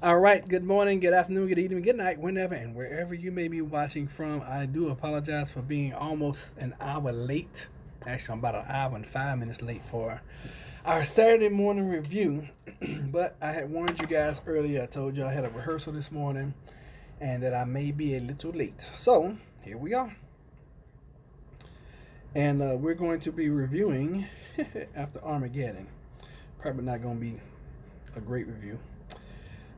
All right, good morning, good afternoon, good evening, good night, whenever and wherever you may be watching from. I do apologize for being almost an hour late. Actually, I'm about an hour and 5 minutes late for our Saturday morning review. But I had warned you guys earlier. I told you I had a rehearsal this morning and that I may be a little late. So, here we are. And we're going to be reviewing after Armageddon. Probably not going to be a great review.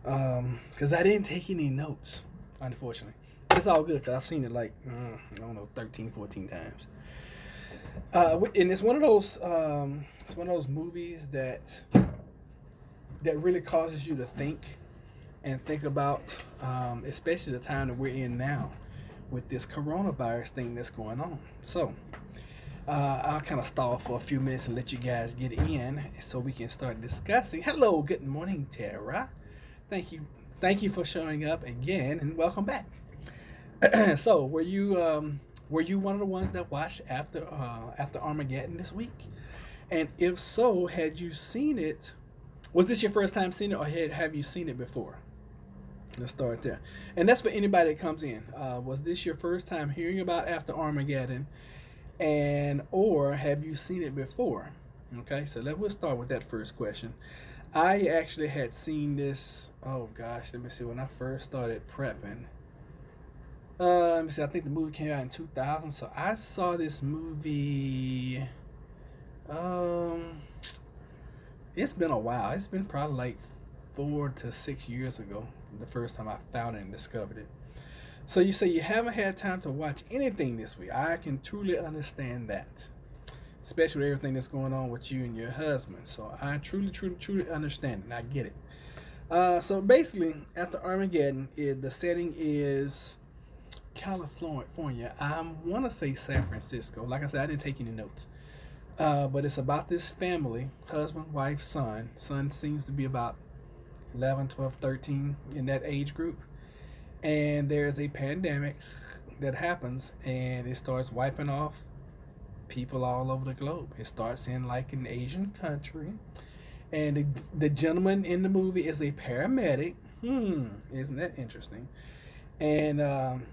Because I didn't take any notes, unfortunately. It's all good because I've seen it like, I don't know, 13, 14 times. And it's one of those movies that really causes you to think and think about, especially the time that we're in now with this coronavirus thing that's going on. So, I'll kind of stall for a few minutes and let you guys get in so we can start discussing. Hello, good morning, Tara. Thank you, thank you for showing up again, and welcome back. So, were you one of the ones that watched after Armageddon this week? And if so, had you seen it? Was this your first time seeing it, or have you seen it before? Let's start there. And that's for anybody that comes in. Was this your first time hearing about After Armageddon, and or have you seen it before? Okay, so we'll start with that first question. I actually had seen this. Oh gosh, let me see. When I first started prepping, let me see. I think the movie came out in 2000, so I saw this movie. Um, it's been a while. It's been probably like 4 to 6 years ago. The first time I found it and discovered it. So you say you haven't had time to watch anything this week. I can truly understand that, especially with everything that's going on with you and your husband. So I truly understand it. And I get it. So basically, after Armageddon, the setting is California. I want to say San Francisco. Like I said, I didn't take any notes. But it's about this family, husband, wife, son. Son seems to be about 11, 12, 13 in that age group. And there's a pandemic that happens and it starts wiping off people all over the globe. It starts in like an Asian country. And the gentleman in the movie is a paramedic. Isn't that interesting? And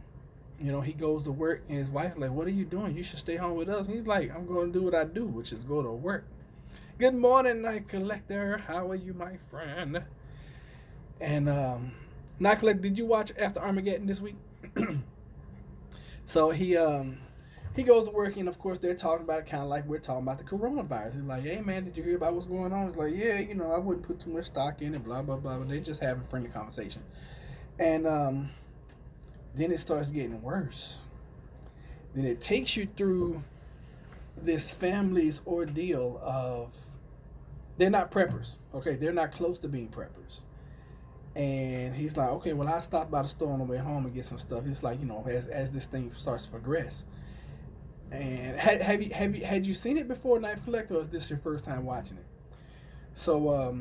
he goes to work, and his wife's like, "What are you doing? You should stay home with us." And he's like, "I'm going to do what I do, which is go to work." Good morning, night collector. How are you, my friend? And night collector, did you watch After Armageddon this week? So he goes to work, and of course they're talking about it kind of like we're talking about the coronavirus. He's like, "Hey man, did you hear about what's going on?" He's like, "Yeah, I wouldn't put too much stock in it, blah blah blah." But they just having a friendly conversation, and then it starts getting worse. Then it takes you through this family's ordeal of they're not preppers, okay? They're not close to being preppers. And he's like, "Okay, well, I stopped by the store on the way home and get some stuff." It's like, as this thing starts to progress. And had you seen it before, Knife Collector, or is this your first time watching it? So,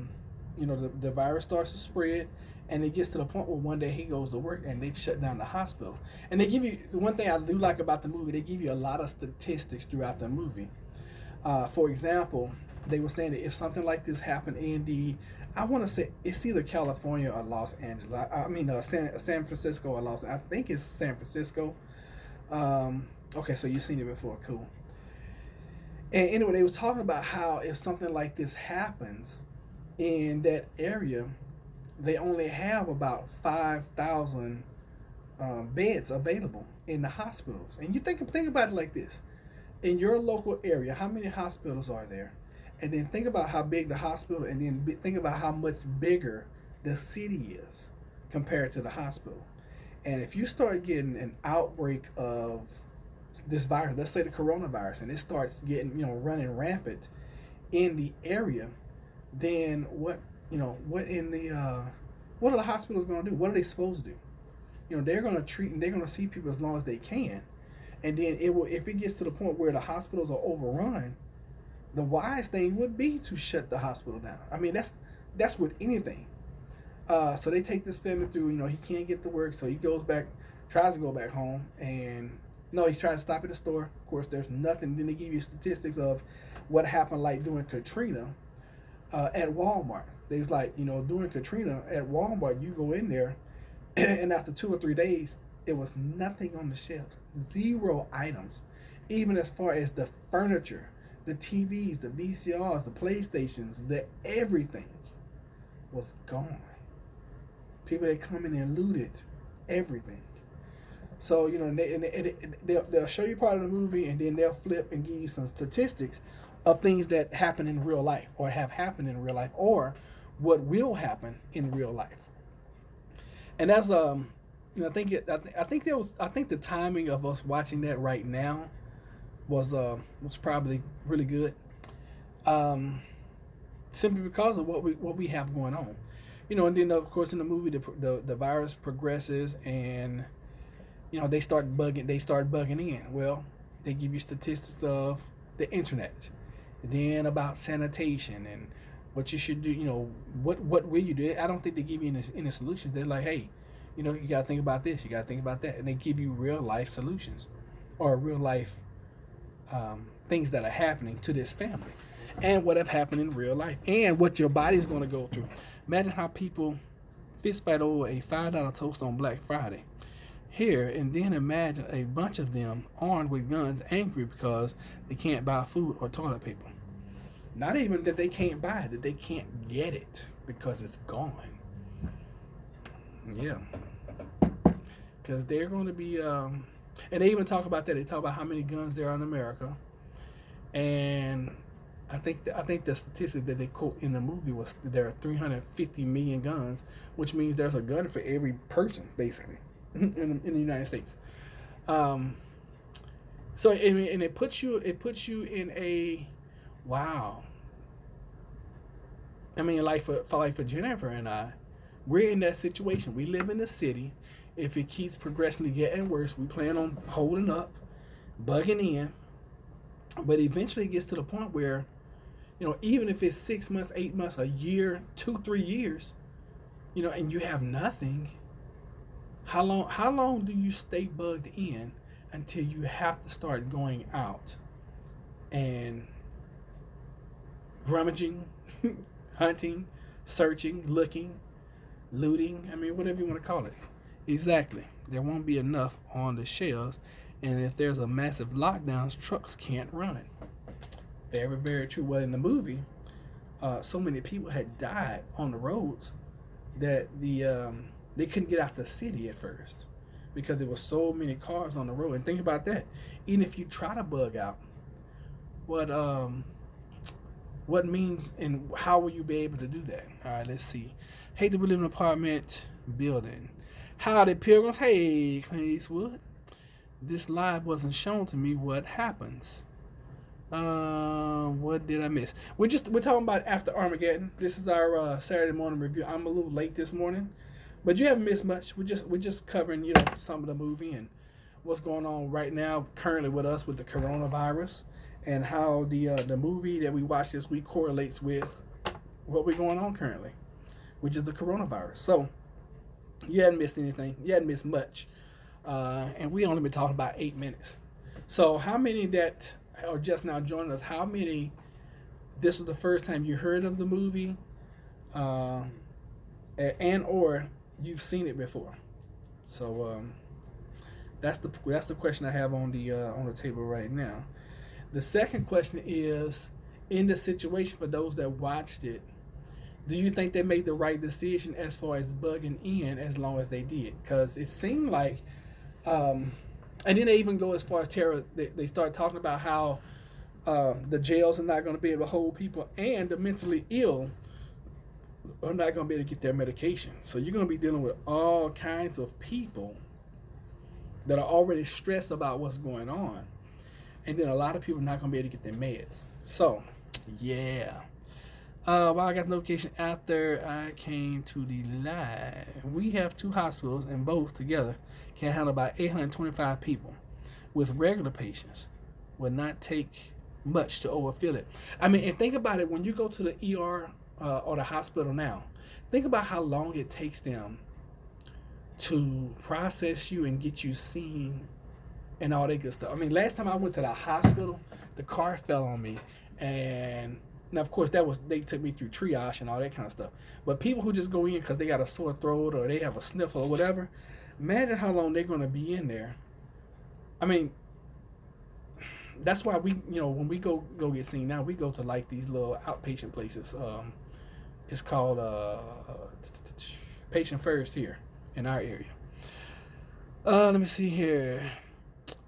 the virus starts to spread, and it gets to the point where one day he goes to work and they've shut down the hospital. And they give you the one thing I do like about the movie. They give you a lot of statistics throughout the movie. For example, they were saying that if something like this happened in I want to say it's either California or Los Angeles. I mean, San Francisco or Los. I think it's San Francisco. Okay, so you've seen it before. Cool. And anyway, they were talking about how if something like this happens in that area, they only have about 5,000 beds available in the hospitals. And you think about it like this: in your local area, how many hospitals are there? And then think about how big the hospital, and then think about how much bigger the city is compared to the hospital. And if you start getting an outbreak of this virus, let's say the coronavirus, and it starts getting, running rampant in the area, then what are the hospitals going to do? What are they supposed to do? They're going to treat and they're going to see people as long as they can, and then if it gets to the point where the hospitals are overrun, the wise thing would be to shut the hospital down. I mean, that's with anything. So they take this family through. He can't get to work, so he goes back, tries to go back home, and no, he's trying to stop at the store. Of course, there's nothing. Then they give you statistics of what happened, like during Katrina. at Walmart. They was like, during Katrina at Walmart, you go in there, and after 2 or 3 days, it was nothing on the shelves, zero items, even as far as the furniture, the TVs, the VCRs, the PlayStations, the everything was gone. People that come in and looted everything. So they'll show you part of the movie, and then they'll flip and give you some statistics of things that happen in real life, or have happened in real life, or what will happen in real life. And that's I think the timing of us watching that right now was probably really good, simply because of what we have going on, and then of course in the movie the virus progresses, and they start bugging in. Well, they give you statistics of the internet, then about sanitation and what you should do. What will you do? I don't think they give you any solutions. They're like, hey, you got to think about this, you got to think about that, and they give you real life solutions, or real life things that are happening to this family, and what have happened in real life, and what your body's going to go through. Imagine how people fist fight over a $5 toast on Black Friday here, and then imagine a bunch of them armed with guns, angry because they can't buy food or toilet paper. Not even that they can't buy it, that they can't get it because it's gone. Yeah, because they're going to be, and they even talk about that. They talk about how many guns there are in America, and I think the statistic that they quote in the movie was there are 350 million guns, which means there's a gun for every person basically in the United States. So and it puts you in a wow. I mean, like for Jennifer and I, we're in that situation. We live in the city. If it keeps progressively getting worse, we plan on holding up, bugging in. But eventually it gets to the point where, even if it's 6 months, 8 months, a year, 2-3 years, and you have nothing, how long do you stay bugged in until you have to start going out and rummaging, hunting, searching, looking, looting, whatever you want to call it. Exactly. There won't be enough on the shelves, and if there's a massive lockdown, trucks can't run. Very, very true. Well, in the movie, so many people had died on the roads that they couldn't get out the city at first because there were so many cars on the road. And think about that. Even if you try to bug out, what means and how will you be able to do that? All right, let's see. Hate that we live in an apartment building. Howdy, pilgrims. Hey, Clint Eastwood. This live wasn't shown to me. What happens? What did I miss? We're talking about after Armageddon. This is our Saturday morning review. I'm a little late this morning, but you haven't missed much. We're just covering some of the movie and what's going on right now currently with us with the coronavirus, and how the movie that we watched this week correlates with what we're going on currently, which is the coronavirus. So you hadn't missed anything. You hadn't missed much. And we only been talking about 8 minutes. So how many that are just now joining us, how many, this was the first time you heard of the movie, and or you've seen it before? So that's the question I have on the table right now. The second question is, in the situation for those that watched it, do you think they made the right decision as far as bugging in as long as they did? Because it seemed like, and then they even go as far as they start talking about how the jails are not going to be able to hold people, and the mentally ill are not going to be able to get their medication. So you're going to be dealing with all kinds of people that are already stressed about what's going on. And then a lot of people are not going to be able to get their meds. So, yeah. While I got the notification after I came to the live, we have 2 hospitals, and both together can handle about 825 people. With regular patients, would not take much to overfill it. And think about it, when you go to the ER or the hospital now, think about how long it takes them to process you and get you seen and all that good stuff. Last time I went to the hospital, the car fell on me, and Now, of course, they took me through triage and all that kind of stuff. But people who just go in because they got a sore throat or they have a sniffle or whatever, imagine how long they're going to be in there. I mean, that's why we, when we go get seen now, we go to like these little outpatient places. It's called Patient First here in our area. Let me see here.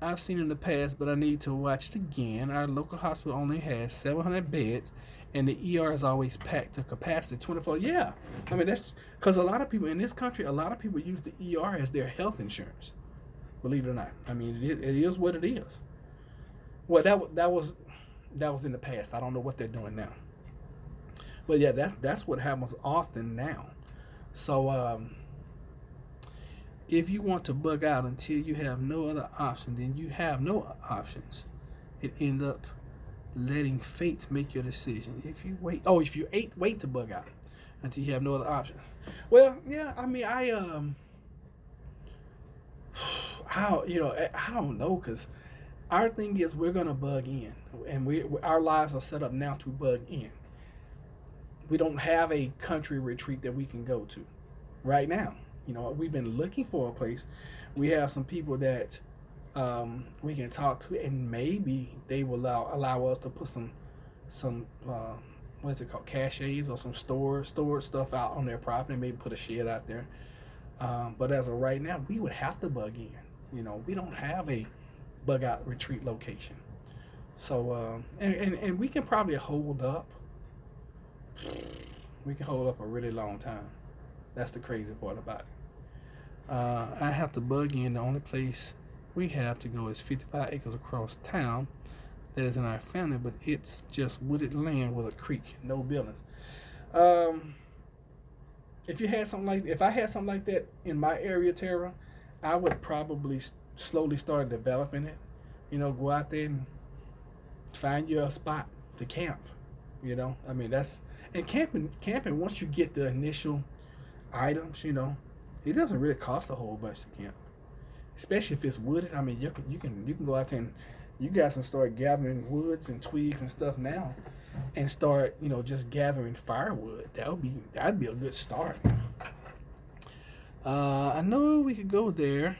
I've seen it in the past, but I need to watch it again. Our local hospital only has 700 beds, and the ER is always packed to capacity 24. Yeah, I mean, that's because a lot of people in this country, a lot of people use the ER as their health insurance. Believe it or not. I mean, it is what it is. Well, that was in the past. I don't know what they're doing now. But yeah, that's what happens often now. So if you want to bug out until you have no other option, then you have no options. It end up letting fate make your decision. If you wait to bug out until you have no other option. Well, yeah, I mean, I don't know, because our thing is we're gonna bug in, and our lives are set up now to bug in. We don't have a country retreat that we can go to right now. We've been looking for a place. We have some people that we can talk to, and maybe they will allow us to put some what's it called, caches or some storage stuff out on their property. Maybe put a shed out there. But as of right now, we would have to bug in. We don't have a bug out retreat location. So and we can probably hold up. We can hold up a really long time. That's the crazy part about it. I have to bug in. The only place we have to go is 55 acres across town. That is in our family, but it's just wooded land with a creek, no buildings. If I had something like that in my area, Tara, I would probably slowly start developing it. Go out there and find you a spot to camp. I mean, and camping. Once you get the initial items, it doesn't really cost a whole bunch to camp, especially if it's wooded. I mean, you can go out there and you guys can start gathering woods and twigs and stuff now, and start just gathering firewood. That'd be a good start. I know we could go there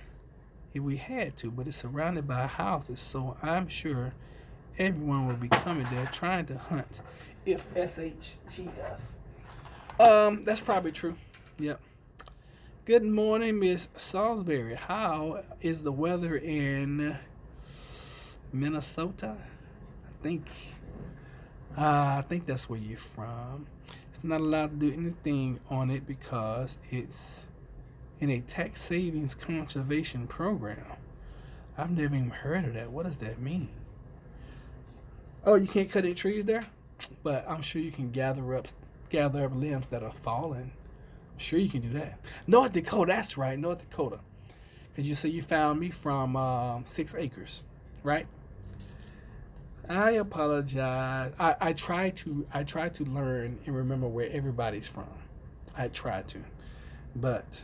if we had to, but it's surrounded by houses, so I'm sure everyone will be coming there trying to hunt. If SHTF. That's probably true. Yep. Good morning, Miss Salisbury. How is the weather in Minnesota? I think that's where you're from. It's not allowed to do anything on it because it's in a tax savings conservation program. I've never even heard of that. What does that mean? Oh, you can't cut any trees there? But I'm sure you can gather up limbs that are fallen. I'm sure you can do that. North Dakota, that's right, North Dakota. Because you say you found me from 6 acres, right? I apologize. I try to learn and remember where everybody's from. I try to, but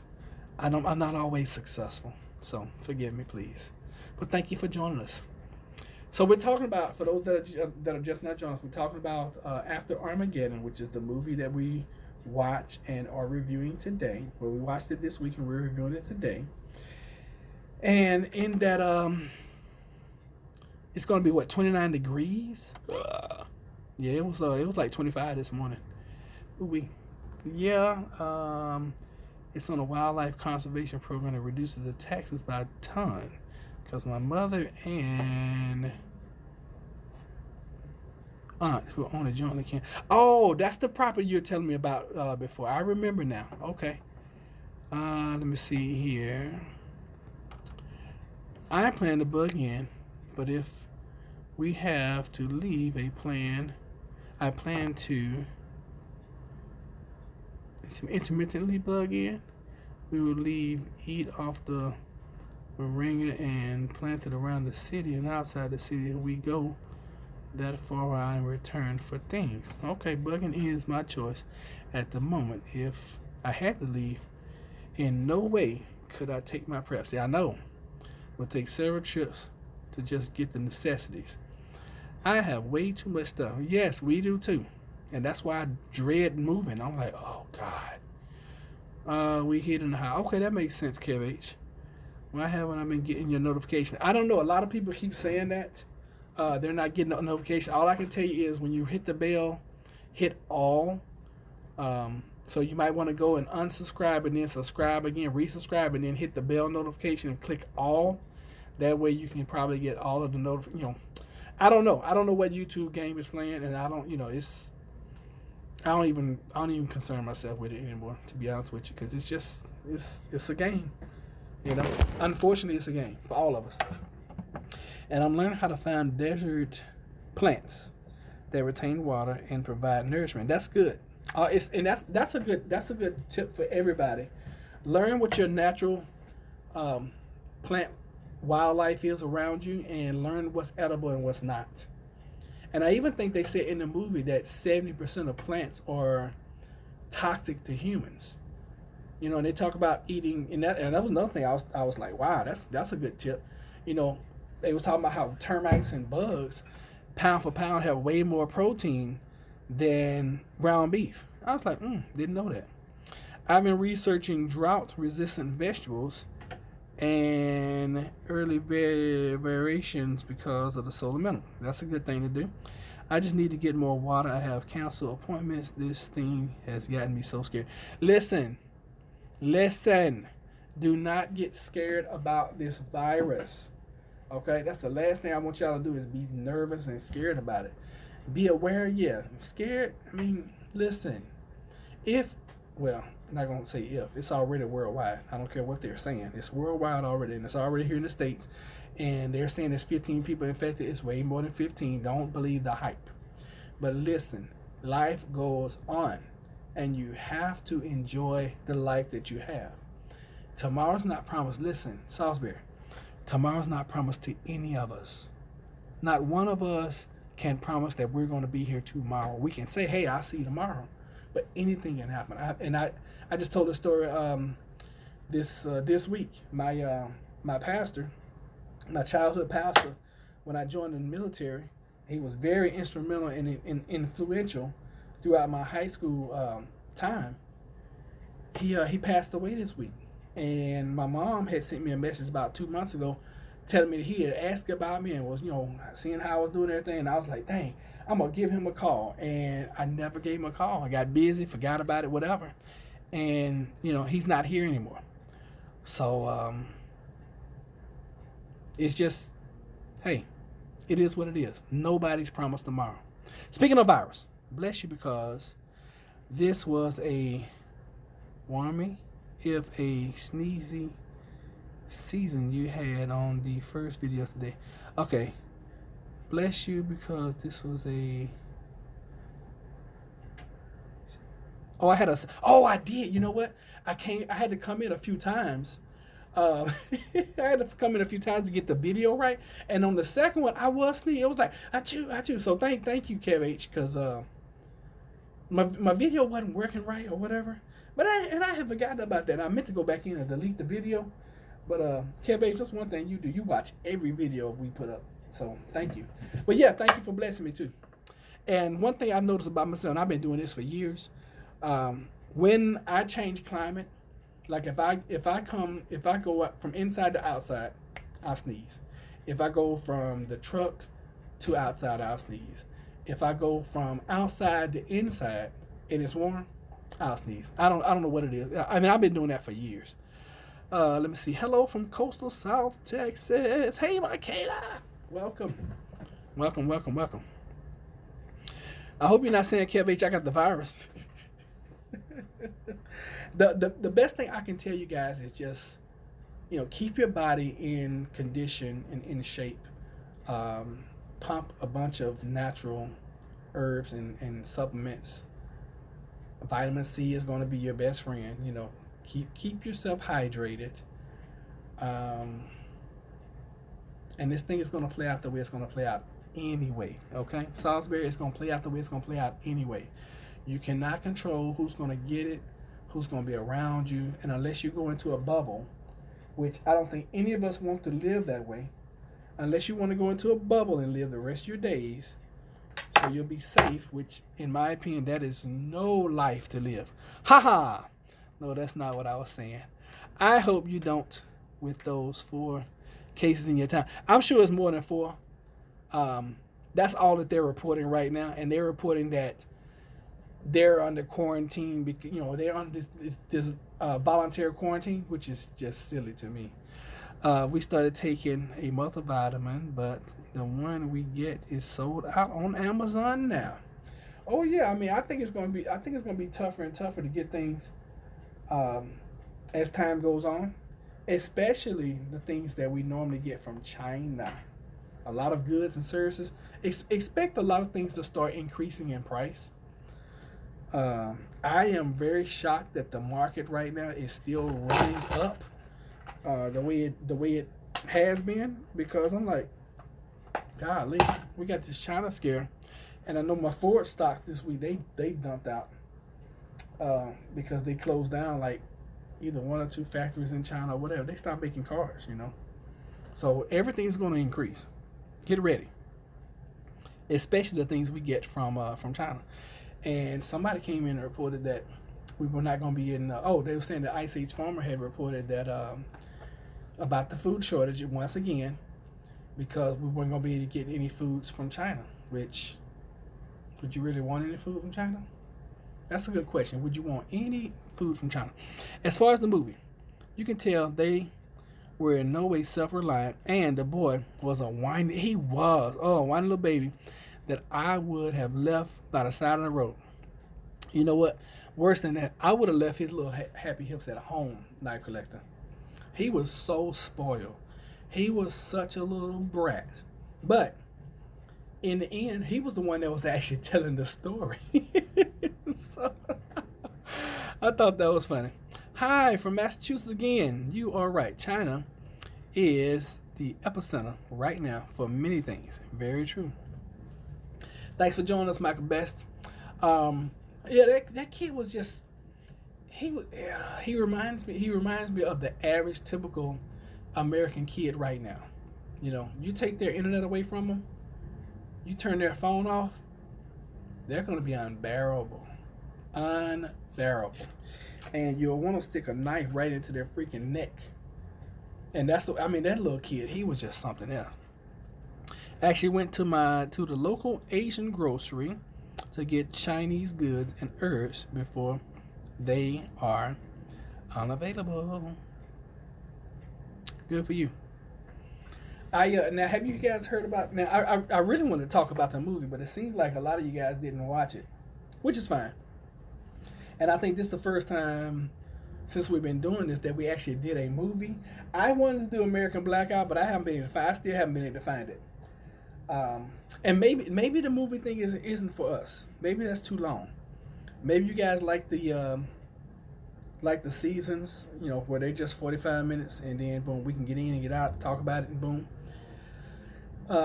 I'm not always successful. So forgive me, please. But thank you for joining us. So we're talking about, for those that are just now joining us, we're talking about After Armageddon, which is the movie that we watched and are reviewing today. Well, we watched it this week and we're reviewing it today. And in that, it's going to be 29 degrees. Yeah, it was like 25 this morning. It's on a wildlife conservation program that reduces the taxes by a ton. Because my mother and aunt who own a jointly can. Oh, that's the property you were telling me about before. I remember now. Okay. Let me see here. I plan to bug in, but if we have to leave I plan to intermittently bug in. We will eat off the moringa and plant it around the city and outside the city if we go that far out in return for things. Okay, bugging in is my choice at the moment. If I had to leave, in no way could I take my prep. See, I know we'll take several trips to just get the necessities. I have way too much stuff. Yes, we do too. And that's why I dread moving. I'm like, oh God. We hit in the house. Okay, that makes sense, Kev H. Why haven't I been getting your notification? I don't know. A lot of people keep saying that. They're not getting a notification. All I can tell you is when you hit the bell, hit all. So you might want to go and unsubscribe and then subscribe again, resubscribe, and then hit the bell notification and click all. That way you can probably get all of the notifications. I don't know. I don't know what YouTube game is playing, and I don't. It's. I don't even concern myself with it anymore, to be honest with you, because it's just it's a game. Unfortunately, it's a game for all of us. And I'm learning how to find desert plants that retain water and provide nourishment. That's good. That's a good tip for everybody. Learn what your natural plant wildlife is around you, and learn what's edible and what's not. And I even think they said in the movie that 70% of plants are toxic to humans. And they talk about eating, and that was another thing. I was like, wow, that's a good tip. They was talking about how termites and bugs, pound for pound, have way more protein than ground beef. I was like, didn't know that. I've been researching drought-resistant vegetables and early variations because of the solar minimum. That's a good thing to do. I just need to get more water. I have canceled appointments. This thing has gotten me so scared. Listen. Do not get scared about this virus. Okay? That's the last thing I want y'all to do, is be nervous and scared about it. Be aware, yeah. Scared, listen. I'm not going to say if. It's already worldwide. I don't care what they're saying. It's worldwide already, and it's already here in the States. And they're saying there's 15 people infected. It's way more than 15. Don't believe the hype. But listen, life goes on, and you have to enjoy the life that you have. Tomorrow's not promised. Listen, Salisbury, tomorrow's not promised to any of us. Not one of us can promise that we're going to be here tomorrow. We can say, hey, I'll see you tomorrow. But anything can happen. I just told a story this week. My pastor, my childhood pastor, when I joined the military, he was very instrumental and influential throughout my high school time. He passed away this week, and my mom had sent me a message about 2 months ago, telling me that he had asked about me and was seeing how I was doing everything. And I was like, dang, I'm gonna give him a call. And I never gave him a call. I got busy, forgot about it, whatever. And he's not here anymore. So it's just, hey, it is what it is. Nobody's promised tomorrow. Speaking of virus, bless you, because this was a warming, if a sneezy season you had on the first video today. Okay, bless you, because this was a I did. You know what? I had to come in a few times. I had to come in a few times to get the video right. And on the second one, I was sneezing. It was like, achoo. So thank you, Kev H, because my video wasn't working right or whatever. But I had forgotten about that. I meant to go back in and delete the video. But Kev H, just one thing you do. You watch every video we put up. So thank you. But yeah, thank you for blessing me too. And one thing I've noticed about myself, and I've been doing this for years, when I change climate, like if I go up from inside to outside, I'll sneeze. If I go from the truck to outside, I'll sneeze. If I go from outside to inside and it's warm, I'll sneeze. I don't know what it is. I've been doing that for years. Let me see. Hello from coastal South Texas. Hey, Michaela. Welcome. I hope you're not saying, Kev H, I got the virus. The best thing I can tell you guys is just, keep your body in condition and in shape. Pump a bunch of natural herbs and supplements. Vitamin C is going to be your best friend. Keep yourself hydrated. And this thing is going to play out the way it's going to play out anyway. Okay, Salisbury, is going to play out the way it's going to play out anyway. You cannot control who's going to get it, who's going to be around you, and unless you go into a bubble, which I don't think any of us want to live that way, unless you want to go into a bubble and live the rest of your days. so you'll be safe, which, in my opinion, that is no life to live. Ha ha! No, that's not what I was saying. I hope you don't with those 4 cases in your town. I'm sure it's more than 4. That's all that they're reporting right now, and they're reporting that they're under quarantine because they're on this voluntary quarantine, which is just silly to me. We started taking a multivitamin, but the one we get is sold out on Amazon now. Oh yeah, I mean I think it's gonna be tougher and tougher to get things as time goes on, especially the things that we normally get from China. A lot of goods and services. Expect a lot of things to start increasing in price. I am very shocked that the market right now is still running up the way it has been, because I'm like, golly, we got this China scare, and I know my Ford stocks this week they dumped out because they closed down like either 1 or 2 factories in China or whatever. They stopped making cars, So everything's going to increase. Get ready, especially the things we get from China. And somebody came in and reported that we were not going to be in. They were saying the Ice Age Farmer had reported that about the food shortage once again, because we weren't going to be able to get any foods from China. Which, would you really want any food from China? That's a good question. Would you want any food from China? As far as the movie, you can tell they were in no way self-reliant, and the boy was a whiny little baby that I would have left by the side of the road. You know what? Worse than that, I would have left his little happy hips at home, knife collector. He was so spoiled. He was such a little brat. But in the end, he was the one that was actually telling the story. So I thought that was funny. Hi, from Massachusetts again. You are right. China is the epicenter right now for many things. Very true. Thanks for joining us, Michael Best. That kid was just he reminds me of the average typical American kid right now. You take their internet away from them, you turn their phone off, they're going to be unbearable, and you'll want to stick a knife right into their freaking neck. And that little kid, he was just something else. Actually went to the local Asian grocery to get Chinese goods and herbs before they are unavailable. Good for you. Now, have you guys heard about? Now, I really wanted to talk about the movie, but it seems like a lot of you guys didn't watch it, which is fine. And I think this is the first time since we've been doing this that we actually did a movie. I wanted to do American Blackout, but I still haven't been able to find it. And maybe the movie thing isn't for us. Maybe that's too long. Maybe you guys like the seasons, where they're just 45 minutes and then boom, we can get in and get out, talk about it, and boom.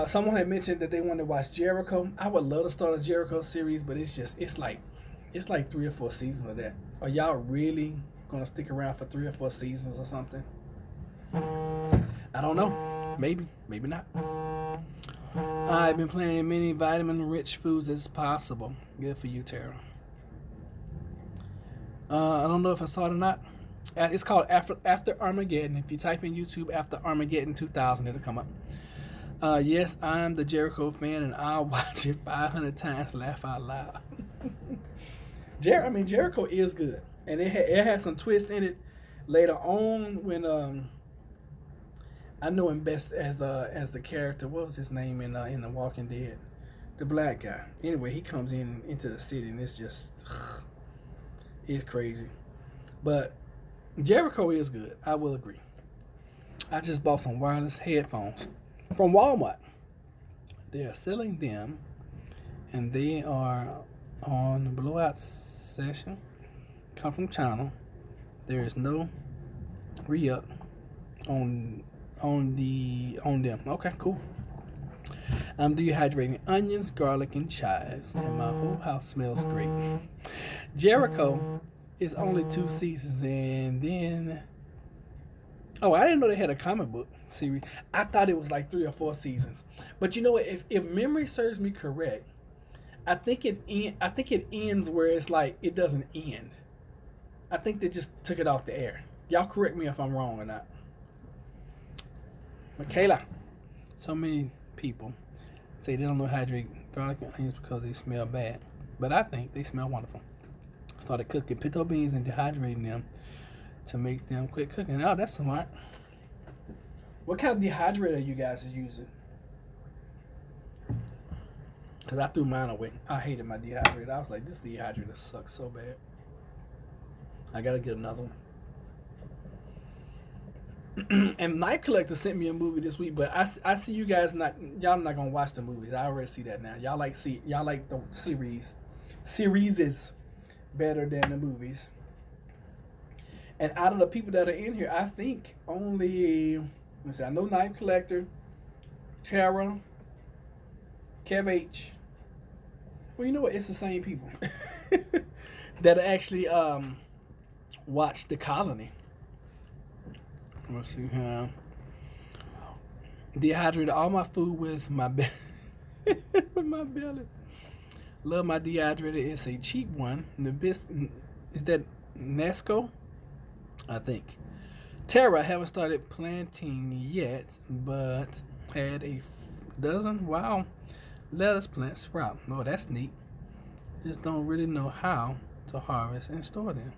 Someone had mentioned that they wanted to watch Jericho. I would love to start a Jericho series, but it's like 3 or 4 seasons of that. Are y'all really gonna stick around for 3 or 4 seasons or something? I don't know. Maybe not. I've been planning many vitamin-rich foods as possible. Good for you, Tara. I don't know if I saw it or not. It's called After Armageddon. If you type in YouTube After Armageddon 2000, it'll come up. Yes, I'm the Jericho fan, and I'll watch it 500 times, laugh out loud. Jericho is good, and it has some twist in it later on when I know him best as the character. What was his name in The Walking Dead? The black guy. Anyway, he comes into the city, and it's just it's crazy. But Jericho is good. I will agree. I just bought some wireless headphones from Walmart. They are selling them, and they are on the blowout session. Come from China. There is no re-up on them. Okay, cool. I'm dehydrating onions, garlic, and chives, and my whole house smells great. Jericho is only 2 seasons, and then I didn't know they had a comic book series. I thought it was like 3 or 4 seasons. But you know what? If memory serves me correct, I think it ends where it's like it doesn't end. I think they just took it off the air. Y'all correct me if I'm wrong or not. Michaela, so many people say they don't know how to drink garlic and onions because they smell bad, but I think they smell wonderful. Started cooking pinto beans and dehydrating them to make them quick cooking. Oh, that's smart. What kind of dehydrator you guys are using? Because I threw mine away. I hated my dehydrator. I was like, this dehydrator sucks so bad. I gotta get another one. And Night Collector sent me a movie this week, but I see you guys y'all not gonna watch the movies. I already see that now. Y'all like the series is better than the movies. And out of the people that are in here, I think only let me see. I know Night Collector, Tara, Kev H. Well, you know what? It's the same people that actually watched The Colony. Let's see here. Dehydrated all my food with my with my belly. Love my dehydrator. It's a cheap one. Is that Nesco? I think. Tara, haven't started planting yet, but had a dozen. Wow. Lettuce plant sprout. Oh, that's neat. Just don't really know how to harvest and store them.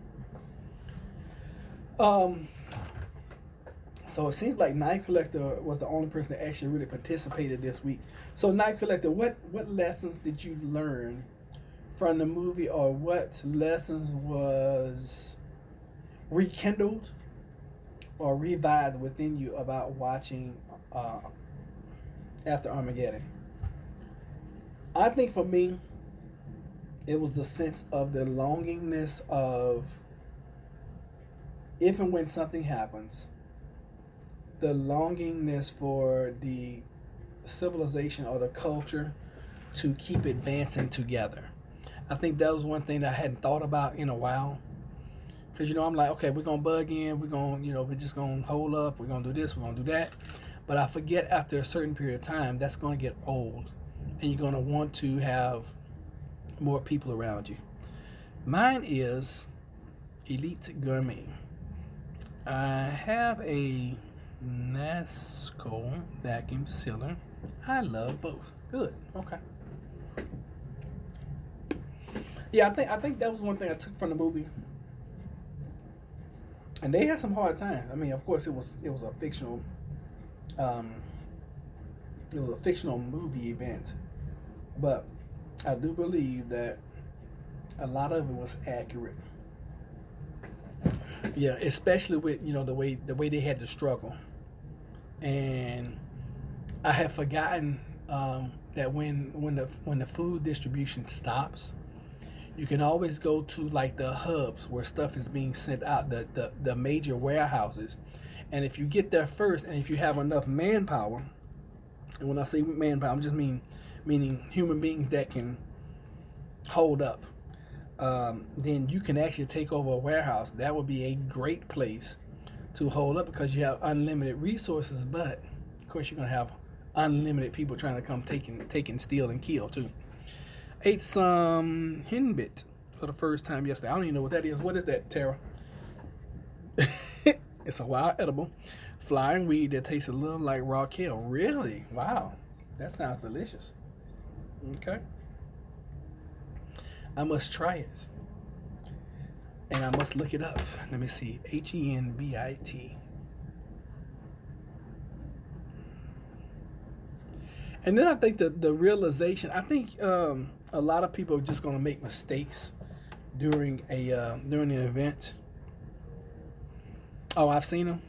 So it seems like Night Collector was the only person that actually really participated this week. So Night Collector, what lessons did you learn from the movie, or what lessons was rekindled or revived within you about watching after Armageddon? I think for me, it was the sense of the longingness of if and when something happens, the longingness for the civilization or the culture to keep advancing together. I think that was one thing that I hadn't thought about in a while. Because, I'm like, okay, we're going to bug in. We're going to, we're just going to hold up. We're going to do this. We're going to do that. But I forget after a certain period of time, that's going to get old. And you're going to want to have more people around you. Mine is Elite Gourmet. I have a Nasco vacuum sealer. I love both. Good. Okay. Yeah, I think that was one thing I took from the movie. And they had some hard times. I mean, of course, it was a fictional movie event, but I do believe that a lot of it was accurate. Yeah, especially with the way they had to struggle, and I had forgotten that when the food distribution stops, you can always go to like the hubs where stuff is being sent out, the major warehouses, and if you get there first, and if you have enough manpower, and when I say manpower, I'm just meaning human beings that can hold up, then you can actually take over a warehouse. That would be a great place to hold up because you have unlimited resources, but of course you're gonna have unlimited people trying to come take and steal and kill too. Ate some henbit for the first time yesterday. I don't even know what that is. What is that, Tara? It's a wild edible flying weed that tastes a little like raw kale. Really? Wow. That sounds delicious. Okay. I must try it. And I must look it up. Let me see. HENBIT. And then I think the realization, I think a lot of people are just going to make mistakes during an event. Oh, I've seen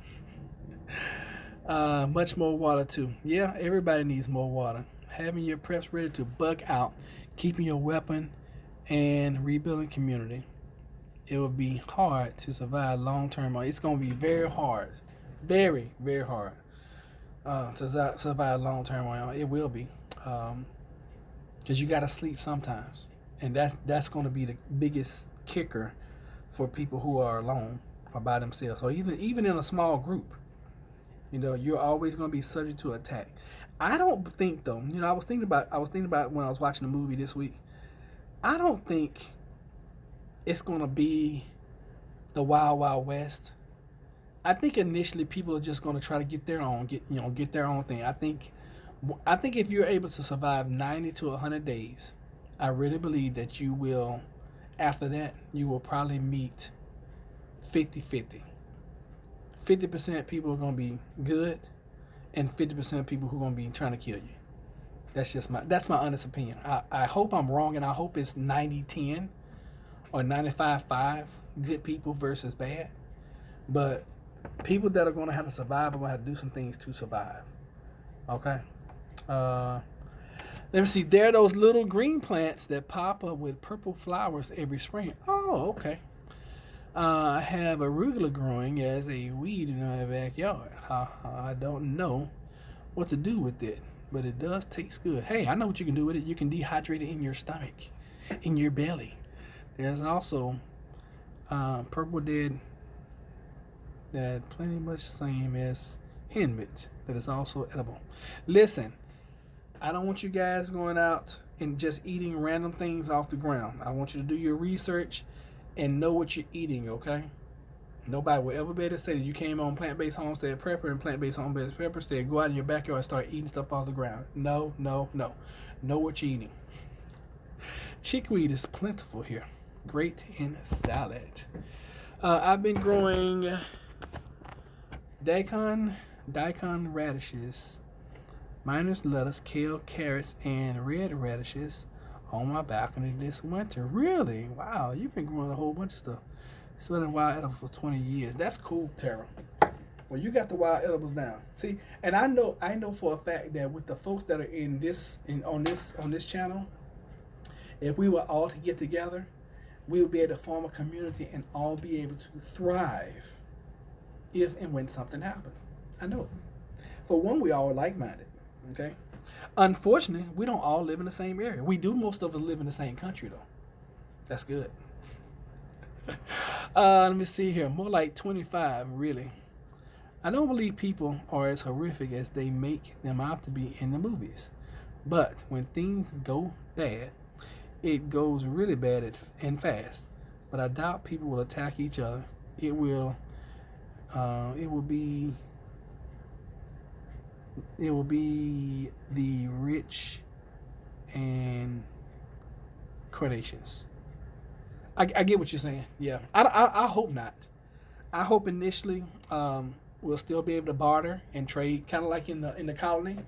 them. Much more water too. Yeah, everybody needs more water. Having your preps ready to bug out, keeping your weapon, and rebuilding community. It will be hard to survive long term. It's going to be very hard, very very hard to survive long term. It will be, because you got to sleep sometimes, and that's going to be the biggest kicker for people who are alone or by themselves, or even in a small group. You're always going to be subject to attack. I don't think though. I was thinking about when I was watching the movie this week. I don't think it's gonna be the Wild Wild West. I think initially people are just gonna try to get their own thing. I think if you're able to survive 90 to 100 days, I really believe that you will. After that, you will probably meet 50-50. 50% people are gonna be good, and 50% of people who are gonna be trying to kill you. That's my honest opinion. I hope I'm wrong, and I hope it's 90-10 or 95-5 good people versus bad. But people that are going to have to survive are going to have to do some things to survive. Okay. Let me see. There are those little green plants that pop up with purple flowers every spring. Oh, okay. I have arugula growing as a weed in my backyard. I don't know what to do with it, but it does taste good. Hey, I know what you can do with it. You can dehydrate it in your stomach, in your belly. There's also purple dead that plenty much same as henbit, but it's also edible. Listen, I don't want you guys going out and just eating random things off the ground. I want you to do your research and know what you're eating, okay? Nobody will ever be able to say that you came on Plant Based Homestead Prepper and Plant Based Homestead Prepper said go out in your backyard and start eating stuff off the ground. No. Know what you're eating. Chickweed is plentiful here. Great in salad. I've been growing daikon radishes, minus lettuce, kale, carrots, and red radishes on my balcony this winter. Really? Wow, you've been growing a whole bunch of stuff. It's been a wild edible for 20 years. That's cool, Tara. Well, you got the wild edibles down. See, and I know for a fact that with the folks that are on this channel, if we were all to get together, we would be able to form a community and all be able to thrive if and when something happens. I know it. For one, we all are like-minded. Okay. Unfortunately, we don't all live in the same area. We do. Most of us live in the same country, though. That's good. Let me see here. More like 25, really. I don't believe people are as horrific as they make them out to be in the movies. But when things go bad, it goes really bad and fast. But I doubt people will attack each other. It will be the rich and Kardashians. I get what you're saying. Yeah, I hope not. I hope initially we'll still be able to barter and trade, kind of like in the colony.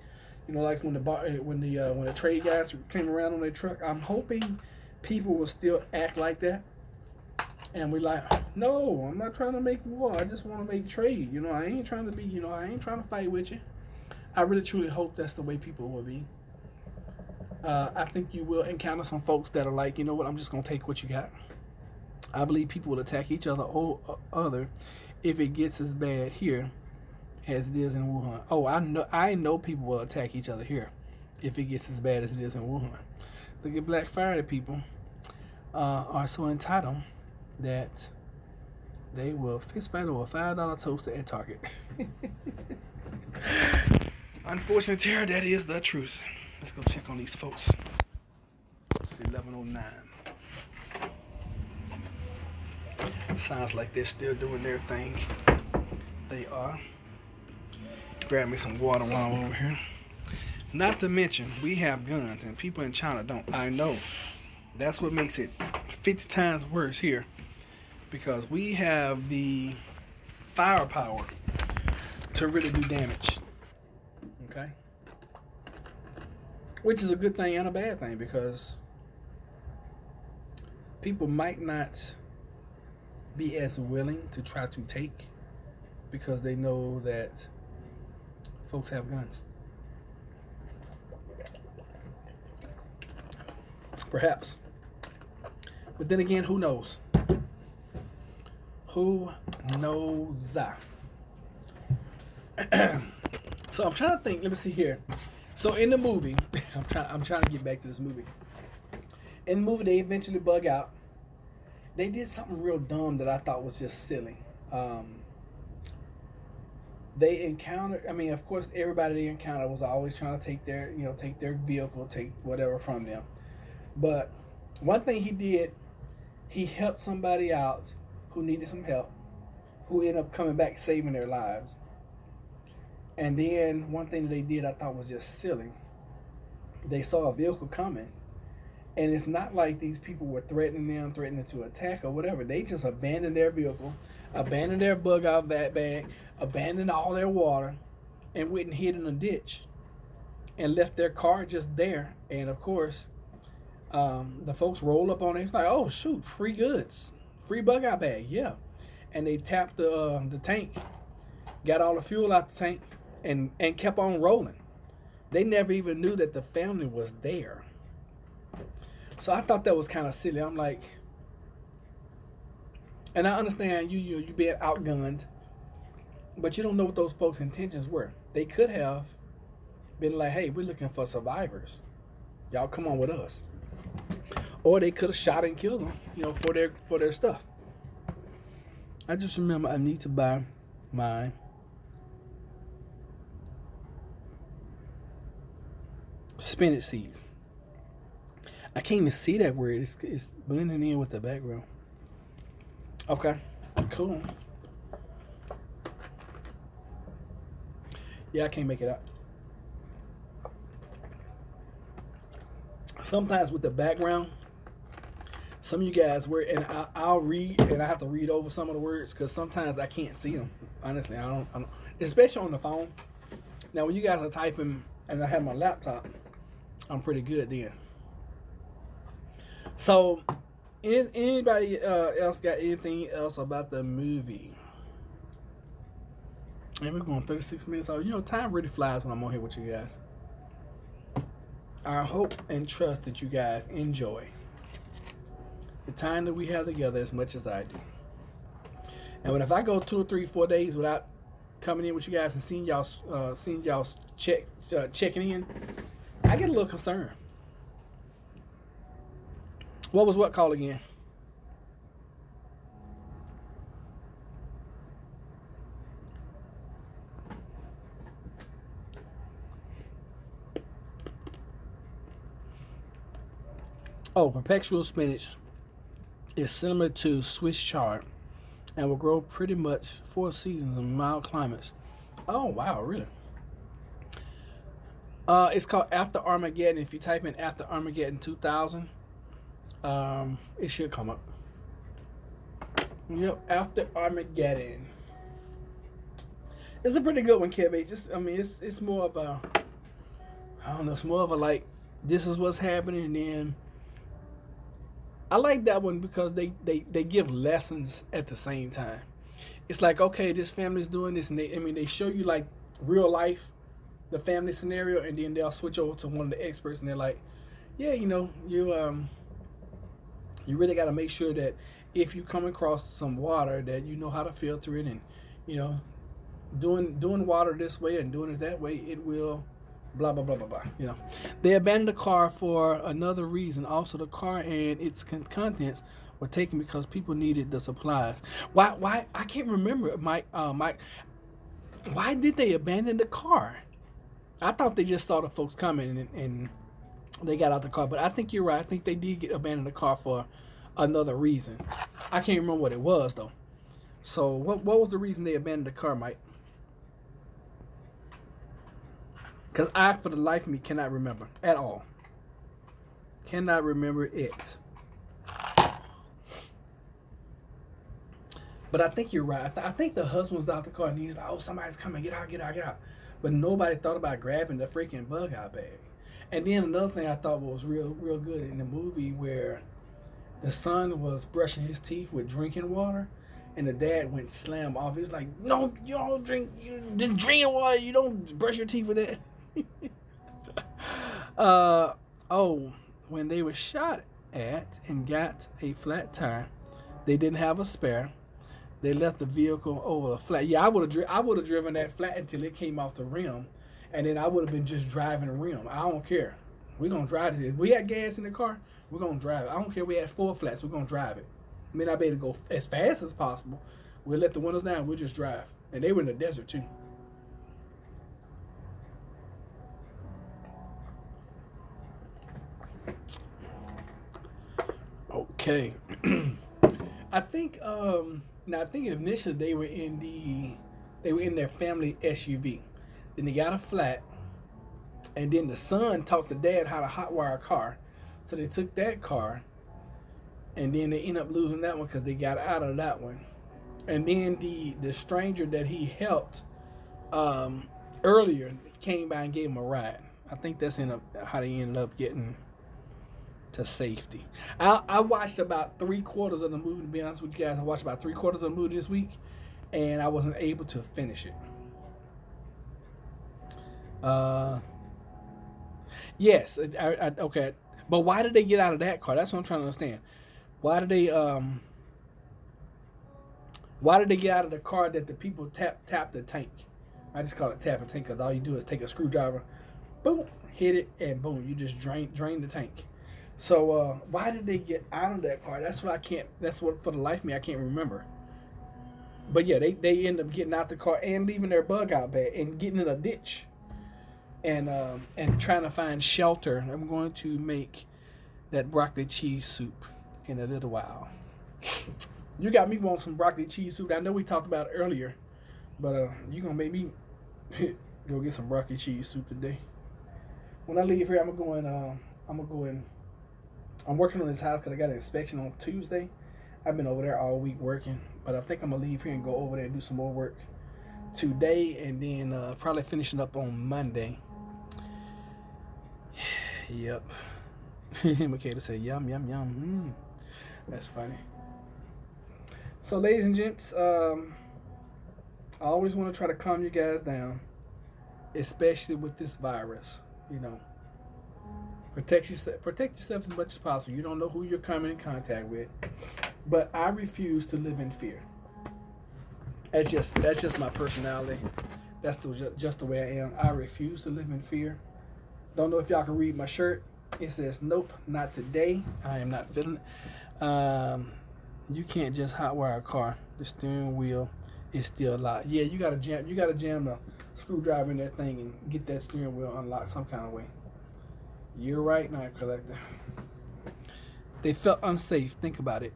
You know, like when the trade guys came around on their truck. I'm hoping people will still act like that. And we like, no, I'm not trying to make war. I just want to make trade. You know, I ain't trying to fight with you. I really truly hope that's the way people will be. I think you will encounter some folks that are like, you know what, I'm just going to take what you got. I believe people will attack each other if it gets as bad here as it is in Wuhan. Oh, I know people will attack each other here if it gets as bad as it is in Wuhan. Look at Black Friday people are so entitled that they will fist fight over a $5 toaster at Target. Unfortunately, Tara, that is the truth. Let's go check on these folks. It's 11:09. Sounds like they're still doing their thing. They are. Grab me some water while I'm over here. Not to mention, we have guns and people in China don't. I know. That's what makes it 50 times worse here. Because we have the firepower to really do damage. Okay? Which is a good thing and a bad thing, because people might not be as willing to try to take because they know that folks have guns. Perhaps. But then again, who knows? Who knows? So I'm trying to think. Let me see here. So in the movie, I'm trying to get back to this movie. In the movie, they eventually bug out. They did something real dumb that I thought was just silly. They encountered. I mean, of course, everybody they encountered was always trying to take their vehicle, take whatever from them. But One thing he did, he helped somebody out who needed some help, who ended up coming back saving their lives. And then one thing that they did I thought was just silly. They saw a vehicle coming, and it's not like these people were threatening them, threatening to attack or whatever. They just abandoned their vehicle, abandoned their bug out bag, abandoned all their water, and went and hid in a ditch and left their car just there. And of course, the folks rolled up on it. It's like, oh shoot, free goods, free bug out bag, yeah. And they tapped the tank, got all the fuel out the tank, and kept on rolling. They never even knew that the family was there. So I thought that was kind of silly. I'm like, and I understand you being outgunned, but you don't know what those folks' intentions were. They could have been like, hey, we're looking for survivors. Y'all come on with us. Or they could have shot and killed them, for their stuff. I just remember I need to buy my spinach seeds. I can't even see that word. It's blending in with the background. Okay, cool. Yeah, I can't make it out. Sometimes with the background, some of you guys were, and I'll read, and I have to read over some of the words because sometimes I can't see them. Honestly, I don't, especially on the phone. Now, when you guys are typing, and I have my laptop, I'm pretty good then. So, anybody else got anything else about the movie? And we're going 36 minutes. So, time really flies when I'm on here with you guys. I hope and trust that you guys enjoy the time that we have together as much as I do. And if I go 2 or 3, 4 days without coming in with you guys and seeing y'all checking in, I get a little concerned. What was what called again? Oh, perpetual spinach is similar to Swiss chard and will grow pretty much 4 seasons in mild climates. Oh, wow, really? It's called After Armageddon. If you type in After Armageddon 2000, it should come up. Yep, After Armageddon. It's a pretty good one, Kev. It's more of a, I don't know, it's more of a like, this is what's happening, and then I like that one because they give lessons at the same time. It's like, okay, this family's doing this, and they show you like real life, the family scenario, and then they'll switch over to one of the experts, and they're like, yeah, you really got to make sure that if you come across some water, that you know how to filter it, and doing water this way and doing it that way, it will blah blah blah blah blah. They abandoned the car for another reason. Also, the car and its contents were taken because people needed the supplies. Why I can't remember, Mike. Why did they abandon the car? I thought they just saw the folks coming and they got out the car. But I think you're right. I think they did abandon the car for another reason. I can't remember what it was though. So what was the reason they abandoned the car, Mike? Because I, for the life of me, cannot remember at all. Cannot remember it. But I think you're right. I think the husband was out the car and he's like, oh, somebody's coming. Get out, get out, get out. But nobody thought about grabbing the freaking bug out bag. And then another thing I thought was real good in the movie where the son was brushing his teeth with drinking water and the dad went slam off. He's like, no, you don't drink. You just drinking water. You don't brush your teeth with that. When they were shot at and got a flat tire, they didn't have a spare. They left the vehicle over a flat. Yeah, I would have driven that flat until it came off the rim, and then I would have been just driving the rim. I don't care. We're gonna drive it. If we had gas in the car, we're gonna drive it. I don't care. We had 4 flats. We're gonna drive it. I mean, I be able to go as fast as possible. We'll let the windows down. We'll just drive. And they were in the desert too. Okay. I think now I think initially they were in their family SUV. Then they got a flat, and then the son taught the dad how to hotwire a car. So they took that car, and then they end up losing that one because they got out of that one. And then the stranger that he helped earlier came by and gave him a ride. I think that's how they ended up getting to safety. I watched about 3/4 of the movie. To be honest with you guys, I watched about 3/4 of the movie this week, and I wasn't able to finish it. Yes, okay. But why did they get out of that car? That's what I'm trying to understand. Why did they get out of the car that the people tap the tank? I just call it tap a tank because all you do is take a screwdriver, boom, hit it, and boom, you just drain the tank. So why did they get out of that car? That's what for the life of me I can't remember. But yeah, they end up getting out the car and leaving their bug out bag and getting in a ditch. And trying to find shelter. I'm going to make that broccoli cheese soup in a little while. You got me wanting some broccoli cheese soup. I know we talked about it earlier, but you gonna make me go get some broccoli cheese soup today. When I leave here, I'm working on this house because I got an inspection on Tuesday. I've been over there all week working, but I think I'm gonna leave here and go over there and do some more work today, and then probably finishing up on Monday. Yep. Michaela said, yum, yum, yum. That's funny. So, ladies and gents, I always want to try to calm you guys down, especially with this virus. You know, protect yourself as much as possible. You don't know who you're coming in contact with, but I refuse to live in fear. That's just my personality. That's just the way I am. I refuse to live in fear. Don't know if y'all can read my shirt. It says, "Nope, not today. I am not feeling it." You can't just hotwire a car. The steering wheel is still locked. Yeah, you gotta jam the screwdriver in that thing and get that steering wheel unlocked some kind of way. You're right, Night Collector. They felt unsafe. Think about it.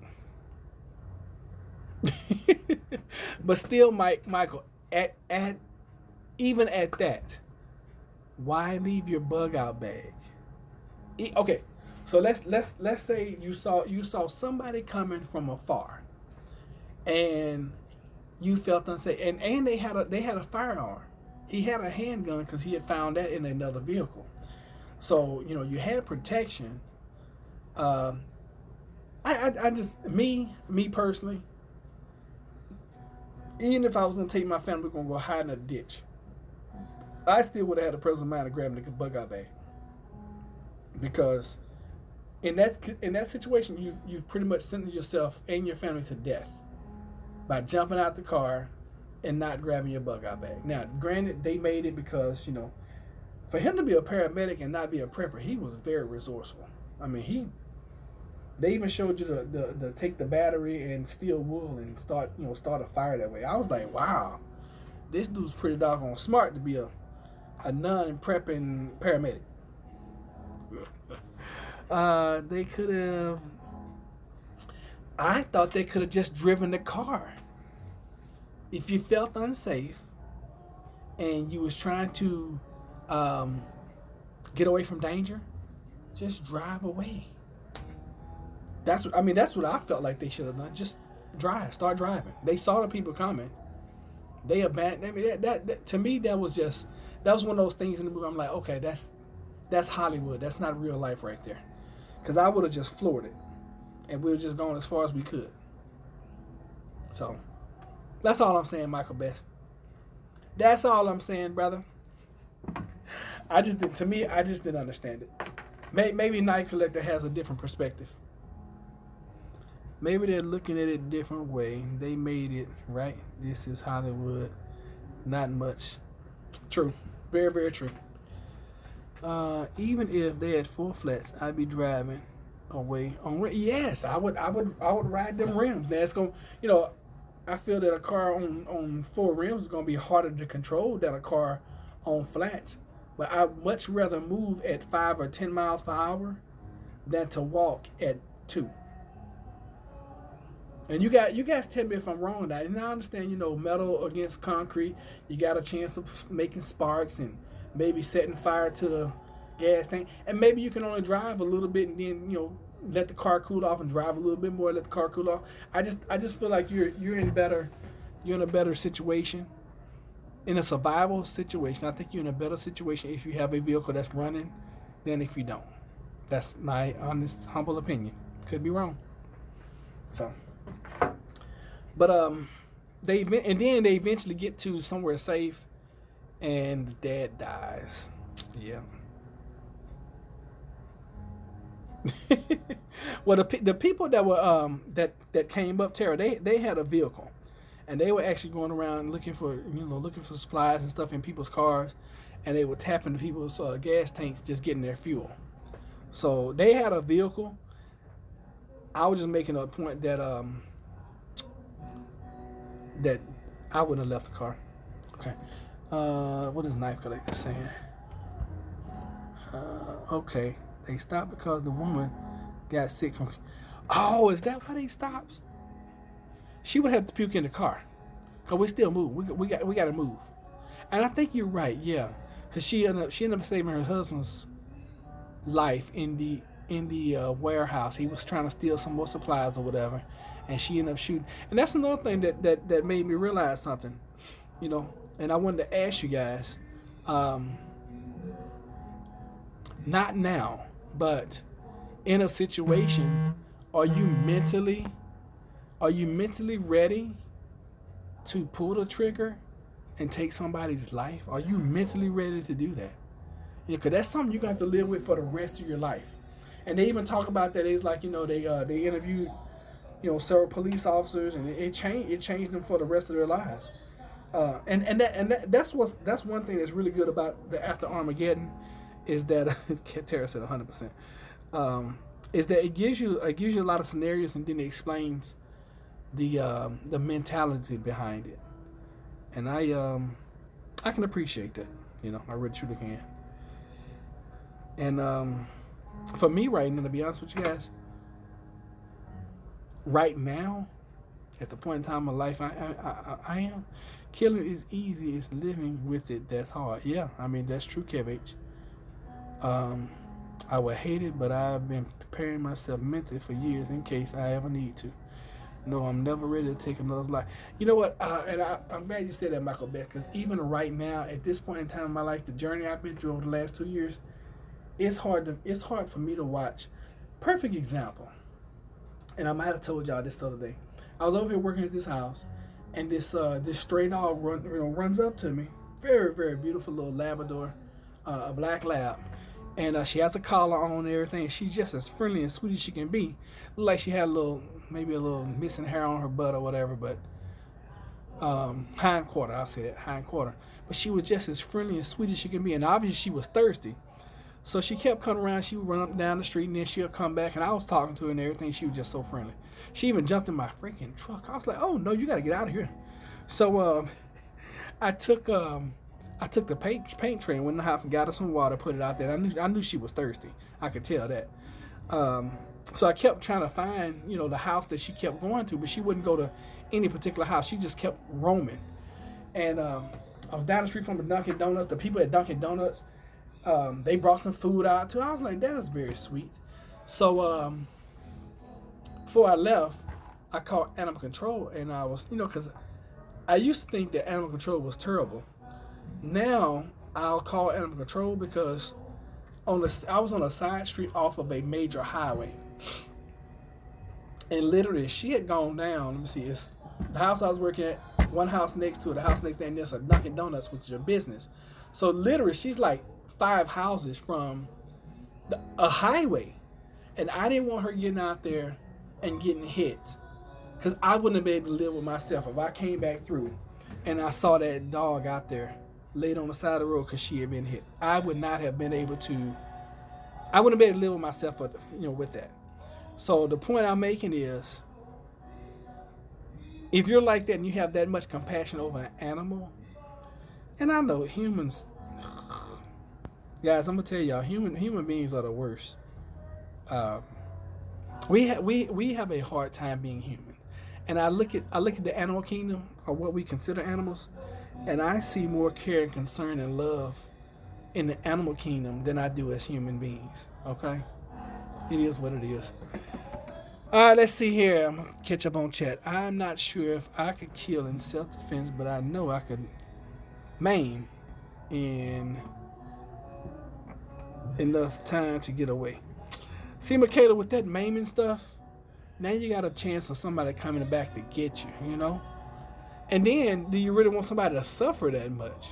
But still, Michael, even at that, why leave your bug out bag? Okay, so let's say you saw somebody coming from afar, and you felt unsafe, and they had a firearm. He had a handgun because he had found that in another vehicle. So you had protection. I just me personally. Even if I was gonna take my family, we're gonna go hide in a ditch, I still would have had the presence of mind of grabbing the bug out bag. Because in that situation, you've pretty much sentenced yourself and your family to death by jumping out the car and not grabbing your bug out bag. Now, granted, they made it because for him to be a paramedic and not be a prepper, he was very resourceful. I mean, they even showed you the take the battery and steel wool and start a fire that way. I was like, wow, this dude's pretty doggone smart to be a non-prepping paramedic. They could have. I thought they could have just driven the car. If you felt unsafe and you was trying to get away from danger, just drive away. That's what I felt like they should have done. Just start driving. They saw the people coming. They abandoned. I mean, that to me, that was one of those things in the movie. I'm like, okay, that's Hollywood. That's not real life right there. Because I would have just floored it, and we would have just gone as far as we could. So that's all I'm saying, Michael Best. That's all I'm saying, brother. I just didn't understand it. Maybe Night Collector has a different perspective. Maybe they're looking at it a different way. They made it, right? This is Hollywood. Not much. True. Very, very true. Even if they had full flats, I'd be driving away on rims. Yes, I would ride them rims. Now it's going, I feel that a car on four rims is going to be harder to control than a car on flats. But I'd much rather move at 5 or 10 miles per hour than to walk at 2. And you guys tell me if I'm wrong on that. And I understand, metal against concrete, you got a chance of making sparks and maybe setting fire to the gas tank. And maybe you can only drive a little bit and then, let the car cool off and drive a little bit more, let the car cool off. I just feel like you're in a better situation. In a survival situation, I think you're in a better situation if you have a vehicle that's running than if you don't. That's my honest, humble opinion. Could be wrong. So, but they eventually get to somewhere safe, and the dad dies. Yeah. Well, the people that were that came up Terra, they had a vehicle, and they were actually going around looking for supplies and stuff in people's cars, and they were tapping people's gas tanks, just getting their fuel. So they had a vehicle. I was just making a point that that I wouldn't have left the car. Okay. What is knife collector saying? Okay. They stopped because the woman got sick from. Oh, is that why they stopped? She would have to puke in the car, cause we still move. We got to move. And I think you're right. Yeah, cause she ended up saving her husband's life in the warehouse. He was trying to steal some more supplies or whatever, and she ended up shooting. And that's another thing that made me realize something, And I wanted to ask you guys, not now, but in a situation, are you mentally ready to pull the trigger and take somebody's life? Are you mentally ready to do that? Because that's something you're going to have to live with for the rest of your life. And they even talk about that. It's like, they interviewed, several police officers, and it changed them for the rest of their lives. That's one thing that's really good about the after Armageddon, is that Tara said 100%. Is that it gives you a lot of scenarios, and then it explains the mentality behind it, and I can appreciate that. I really truly can. And for me right now, to be honest with you guys, right now, at the point in time of life I am, killing is easy. It's living with it that's hard. Yeah, I mean, that's true, Kev H. I would hate it, but I've been preparing myself mentally for years in case I ever need to. No, I'm never ready to take another's life. You know what? And I'm glad you said that, Michael Beth, because even right now, at this point in time in my life, the journey I've been through over the last 2 years, it's hard for me to watch. Perfect example. And I might have told y'all this the other day. I was over here working at this house, and this stray dog runs up to me. Very, very beautiful little Labrador, a black lab. And she has a collar on and everything. She's just as friendly and sweet as she can be. Look like she had maybe a little missing hair on her butt or whatever, but hind quarter, I'll say that, hind quarter. But she was just as friendly and sweet as she can be. And obviously she was thirsty. So she kept coming around. She would run up and down the street, and then she'll come back. And I was talking to her and everything. She was just so friendly. She even jumped in my freaking truck. I was like, oh, no, you got to get out of here. So I took the paint tray and went in the house and got her some water, put it out there. I knew she was thirsty. I could tell that. So I kept trying to find, the house that she kept going to, but she wouldn't go to any particular house. She just kept roaming. And I was down the street from the Dunkin' Donuts. The people at Dunkin' Donuts, they brought some food out too. I was like, that is very sweet. So before I left, I called animal control, and I was, because I used to think that animal control was terrible. Now I'll call animal control because I was on a side street off of a major highway, and literally she had gone down. Let me see, it's the house I was working at, one house next to it, the house next to it, and there's a Dunkin' Donuts, which is your business. So literally she's like 5 houses from a highway, and I didn't want her getting out there and getting hit, because I wouldn't have been able to live with myself if I came back through and I saw that dog out there laid on the side of the road because she had been hit. I wouldn't have been able to live with myself, with that. So the point I'm making is, if you're like that and you have that much compassion over an animal, and I know humans, guys, I'm gonna tell y'all, human beings are the worst. We have a hard time being human, And I look at the animal kingdom, or what we consider animals, and I see more care and concern and love in the animal kingdom than I do as human beings. Okay, it is what it is. All right, let's see here. I'm gonna catch up on chat. I'm not sure if I could kill in self-defense, but I know I could maim in enough time to get away. See, Michaela, with that maiming stuff, now you got a chance of somebody coming back to get you, you know? And then, do you really want somebody to suffer that much?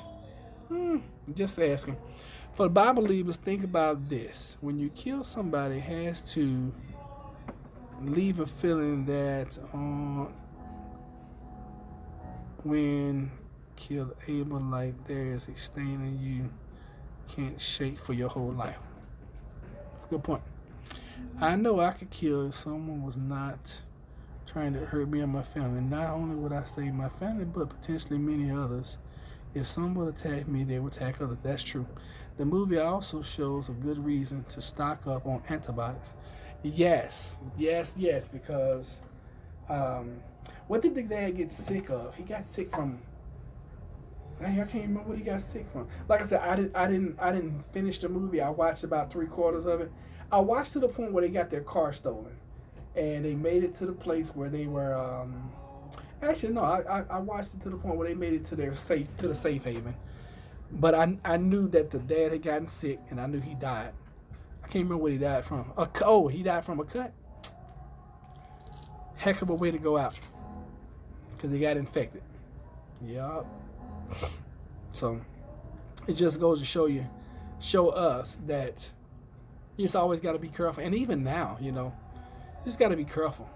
Just asking. For the Bible believers, think about this. When you kill somebody, it has to leave a feeling that when killed Abel, like there is a stain in you can't shake for your whole life. Good point. I know I could kill if someone was not trying to hurt me or my family. Not only would I save my family, but potentially many others. If someone would attack me, they would attack others. That's true. The movie also shows a good reason to stock up on antibiotics. Yes, because what did the dad get sick of? He got sick from. I can't remember what he got sick from. Like I said, I didn't finish the movie. I watched about 3/4 of it. I watched to the point where they got their car stolen, and they made it to the place where they were. Actually, no, I watched it to the point where they made it to the safe haven. But I knew that the dad had gotten sick, and I knew he died. I can't remember what he died from. He died from a cut. Heck of a way to go out, because he got infected. Yup. So it just goes to show us that you just always got to be careful. And even now, you just got to be careful.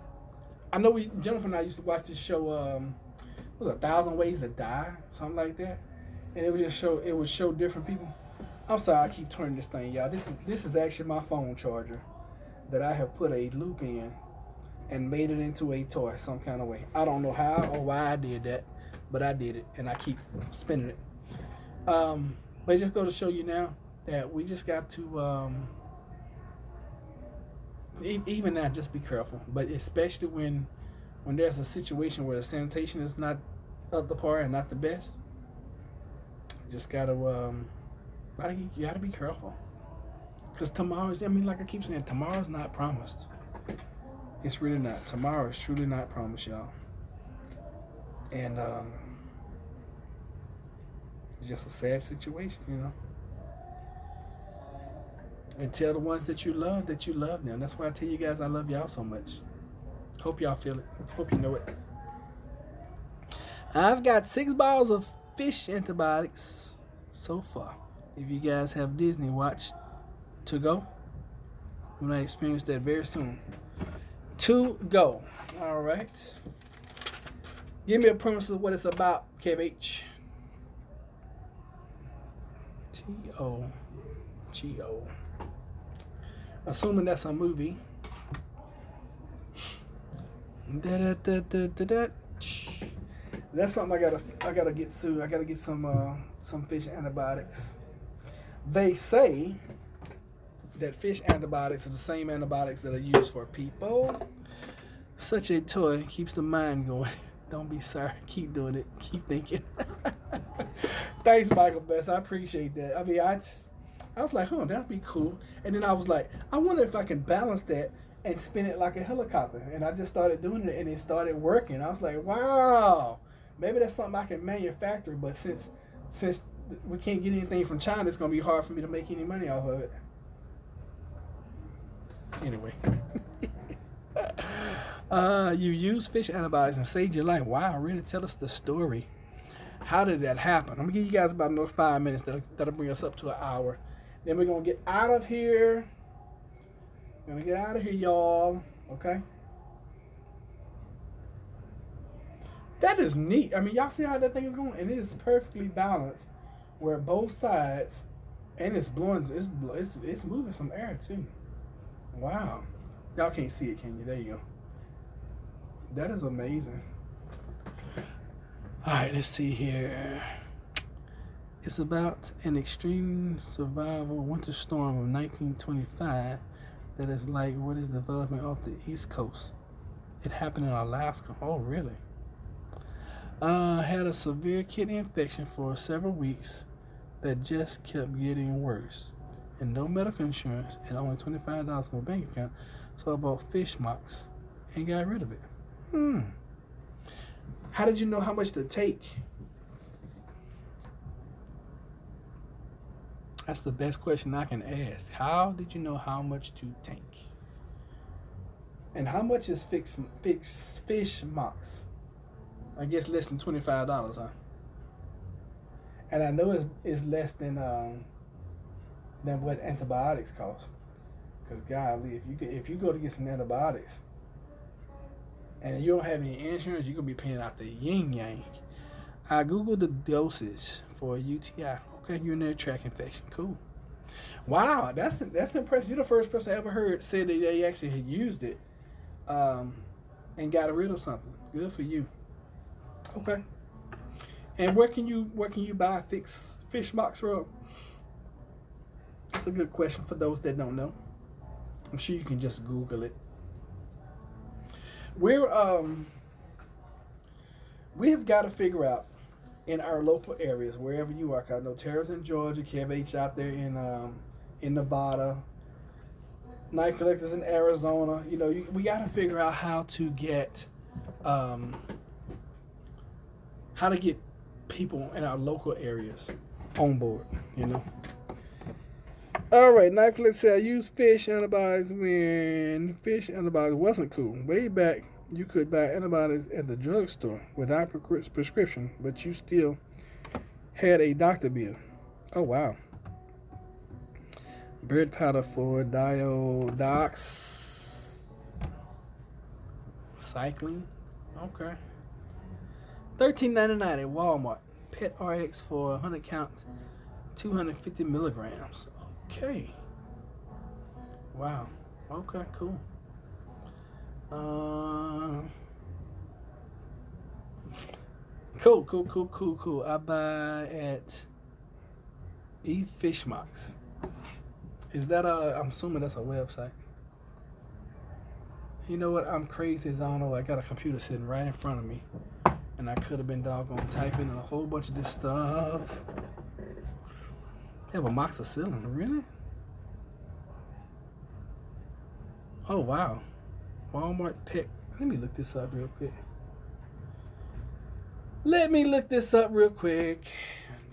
I know Jennifer and I used to watch this show, what was it, 1,000 Ways to Die, something like that. And it would show different people. I'm sorry, I keep turning this thing, y'all. This is actually my phone charger that I have put a loop in and made it into a toy some kind of way. I don't know how or why I did that, but I did it, and I keep spinning it. But it just goes to show you now that we just got to, even now, just be careful. But especially when there's a situation where the sanitation is not up to par and not the best, just gotta, you gotta be careful. Because like I keep saying, tomorrow's not promised. It's really not. Tomorrow is truly not promised, y'all. And it's just a sad situation, And tell the ones that you love them. That's why I tell you guys I love y'all so much. Hope y'all feel it. Hope you know it. I've got 6 bottles of fish antibiotics so far. If you guys have Disney, watch To Go. When I experience that very soon. To Go. All right. Give me a premise of what it's about, KBH. T-O-G-O. Assuming that's a movie. That's something I gotta get to. I gotta get some fish antibiotics. They say that fish antibiotics are the same antibiotics that are used for people. Such a toy keeps the mind going. Don't be sorry. Keep doing it. Keep thinking. Thanks, Michael Best. I appreciate that. I mean, I was like, that'd be cool. And then I was like, I wonder if I can balance that and spin it like a helicopter. And I just started doing it, and it started working. I was like, wow, maybe that's something I can manufacture. But since we can't get anything from China, it's going to be hard for me to make any money off of it. Anyway. You use fish antibiotics and saved your life. Wow, really? Tell us the story. How did that happen? I'm going to give you guys about another 5 minutes. That'll bring us up to an hour. Then we're going to get out of here. We're going to get out of here, y'all. Okay? That is neat. I mean, y'all see how that thing is going? And it is perfectly balanced. Where both sides, and it's blowing, it's moving some air too. Wow. Y'all can't see it, can you? There you go. That is amazing. All right, let's see here. It's about an extreme survival winter storm of 1925 that is like what is developing off the East Coast. It happened in Alaska. Oh, really? Had a severe kidney infection for several weeks that just kept getting worse. And no medical insurance and only $25 in my bank account. So I bought fish mocks and got rid of it. How did you know how much to take? That's the best question I can ask. How did you know how much to take? And how much is fish mocks? I guess less than $25, huh? And I know it's less than what antibiotics cost. Cause golly, if you go to get some antibiotics and you don't have any insurance, you're gonna be paying out the yin yang. I googled the dosage for a UTI. Okay, urinary tract infection. Cool. Wow, that's impressive. You're the first person I ever heard say that they actually had used it, and got rid of something. Good for you. Okay. And where can you buy fish mocks, Rob? That's a good question for those that don't know. I'm sure you can just Google it. We have got to figure out in our local areas, wherever you are. I know Tara's in Georgia, Kev H out there in Nevada, Night Collectors in Arizona. You know, we got to figure out how to get people in our local areas on board. You know. All right, Night Collector said I used fish antibiotics when fish antibiotics wasn't cool. Way back, you could buy antibiotics at the drugstore without prescription, but you still had a doctor bill. Oh, wow. Bird powder for diodox cycling. Okay. $13.99 at Walmart. Pet RX for 100 count, 250 milligrams. Okay. Wow. Okay, cool. Cool. I buy at eFishMox. Is that I'm assuming that's a website. You know what? I'm crazy as I don't know. I got a computer sitting right in front of me, and I could have been doggone typing in a whole bunch of this stuff. They have amoxicillin, really? Oh, wow. Walmart pet. Let me look this up real quick.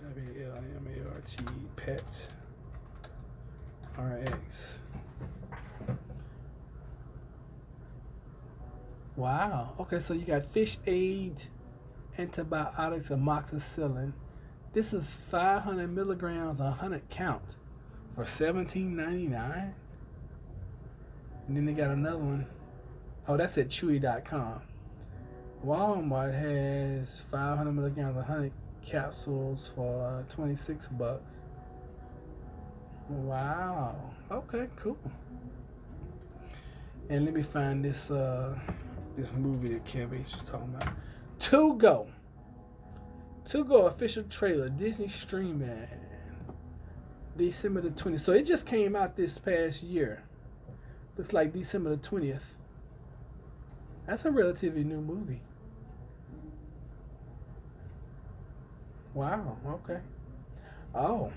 WLMART pet RX. Wow. Okay, so you got fish aid, antibiotics, amoxicillin. This is 500 milligrams, 100 count for $17.99. And then they got another one. Oh, that's at Chewy.com. Walmart has 500 milligrams, 100 capsules for $26. Wow. Okay, cool. And let me find this movie that Kevin was talking about. To Go official trailer, Disney streaming, December the 20th. So it just came out this past year. Looks like December the 20th. That's a relatively new movie. Wow, okay. Oh,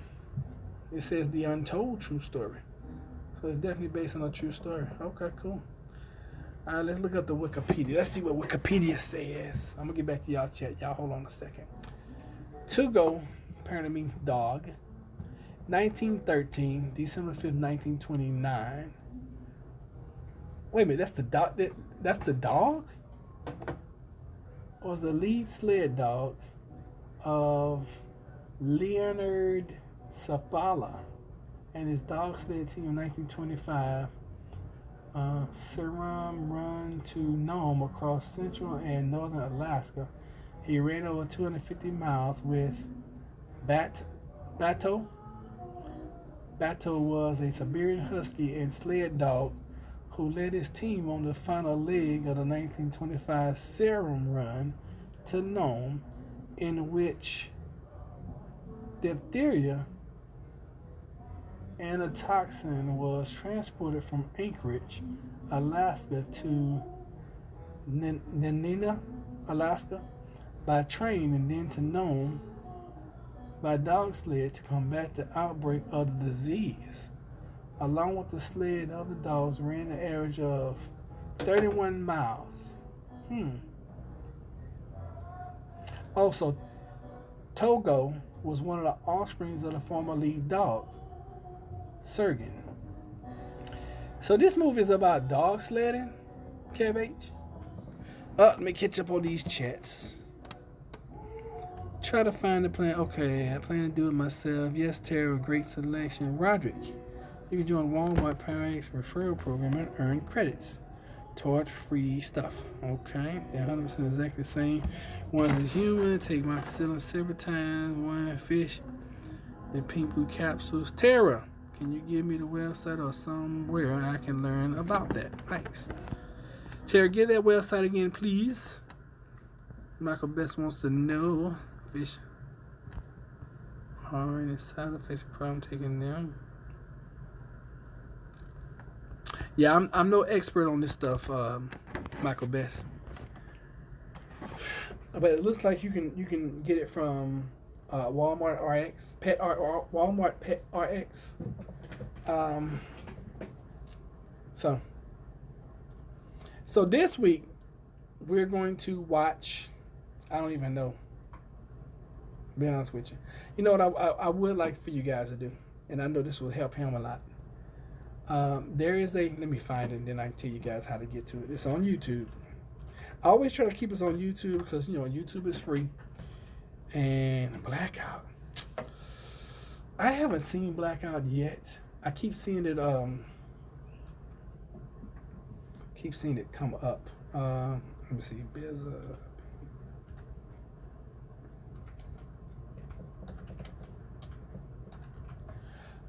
it says the untold true story. So it's definitely based on a true story. Okay, cool. All right, let's look up the Wikipedia. Let's see what Wikipedia says. I'm going to get back to y'all chat. Y'all hold on a second. To Go apparently means dog. 1913, December 5th, 1929. Wait a minute, that's the dog? That's the dog? Was the lead sled dog of Leonard Sapala and his dog sled team in 1925. Serum run to Nome across central and northern Alaska. He ran over 250 miles with Bato. Bato was a Siberian Husky and sled dog who led his team on the final leg of the 1925 Serum run to Nome, in which diphtheria antitoxin was transported from Anchorage, Alaska to Nanina, Alaska, by train and then to Nome by dog sled to combat the outbreak of the disease. Along with the sled, other dogs ran an average of 31 miles. Also, Togo was one of the offsprings of the former lead dog, Sergen. So this movie is about dog sledding, KBH. Let me catch up on these chats. Try to find the plan. Okay, I plan to do it myself. Yes, Tara, great selection. Roderick, you can join Walmart Paradise referral program and earn credits toward free stuff. Okay, they're 100% exactly the same. One is human. Take my moxicillin several times. One fish. The pink blue capsules. Tara, can you give me the website or somewhere I can learn about that? Thanks. Tara, give that website again, please. Michael Best wants to know. Fish are in side effects of problem taking them. Yeah, I'm no expert on this stuff, Michael Best. But it looks like you can get it from Walmart RX, Walmart Pet RX. So this week we're going to watch. I don't even know. To be honest with you, you know what I would like for you guys to do, and I know this will help him a lot. There is a, let me find it and then I can tell you guys how to get to it. It's on YouTube. I always try to keep us on YouTube because, you know, YouTube is free. And Blackout. I haven't seen Blackout yet. I keep seeing it come up. Let me see.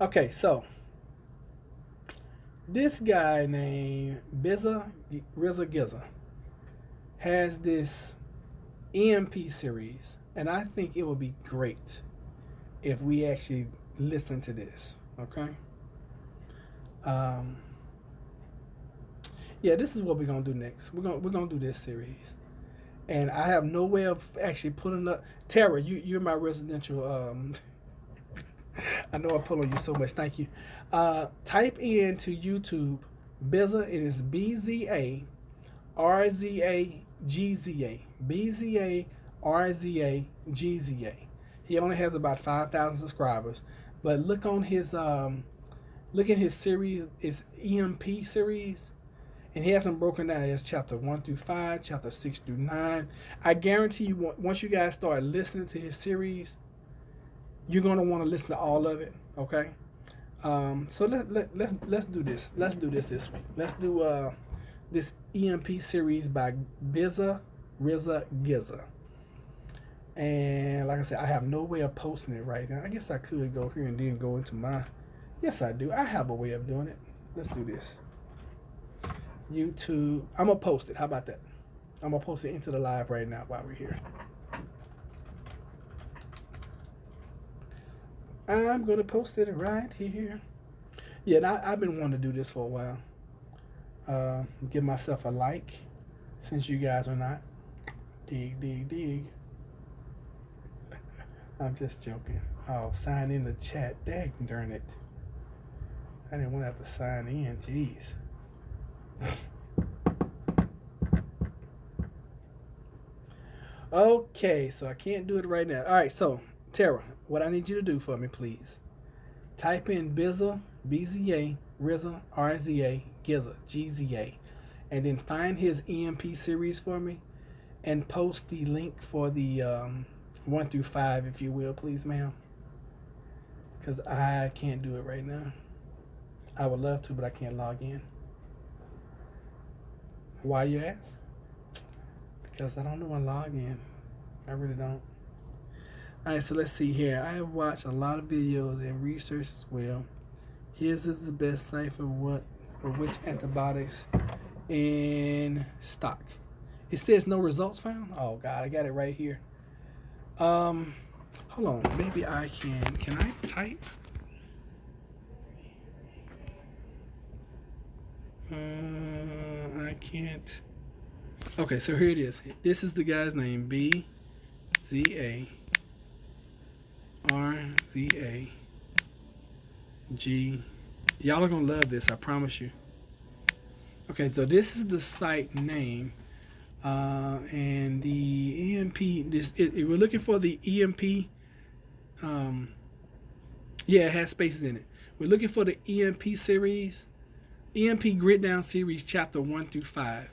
Okay, so this guy named Bizza Rizza Gizza has this EMP series, and I think it would be great if we actually listen to this. Okay. Yeah, this is what we're gonna do next. We're gonna do this series, and I have no way of actually putting up. Tara, you're my residential. I know I pull on you so much. Thank you. Type into YouTube Bizza. It is BZA RZA GZA. BZA RZA GZA. He only has about 5,000 subscribers, but look on his look at his series. It's EMP series, and he has them broken down as chapter 1 through 5, chapter 6 through 9. I guarantee you, once you guys start listening to his series, you're gonna want to listen to all of it. Okay. So let's do this. Let's do this week. Let's do this EMP series by Bizza Rizza Gizza. And like I said, I have no way of posting it right now. I guess I could go here and then go into my. Yes, I do. I have a way of doing it. Let's do this. YouTube. I'm gonna post it. How about that? I'm gonna post it into the live right now while we're here. I'm gonna post it right here. Yeah, and I've been wanting to do this for a while. Give myself a like, since you guys are not. Dig. I'm just joking. Oh, sign in the chat. Dang darn it. I didn't want to have to sign in. Jeez. Okay, so I can't do it right now. All right, so Tara, what I need you to do for me, please. Type in Bizza, BZA, Rizza, RZA, Gizza, GZA, and then find his EMP series for me, and post the link for the 1 through 5, if you will, please, ma'am. Because I can't do it right now. I would love to, but I can't log in. Why, you ask? Because I don't know how to log in. I really don't. Alright, so let's see here. I have watched a lot of videos and research as well. His is the best site for which antibiotics in stock. It says no results found. Oh God, I got it right here. Hold on. Maybe I can I type? I can't. Okay, so here it is. This is the guy's name, BZARZAG. Y'all are gonna love this, I promise you. Okay, so this is the site name, and the EMP. We're looking for the EMP. Yeah, it has spaces in it. We're looking for the EMP series, EMP Grit Down series, chapter 1 through 5.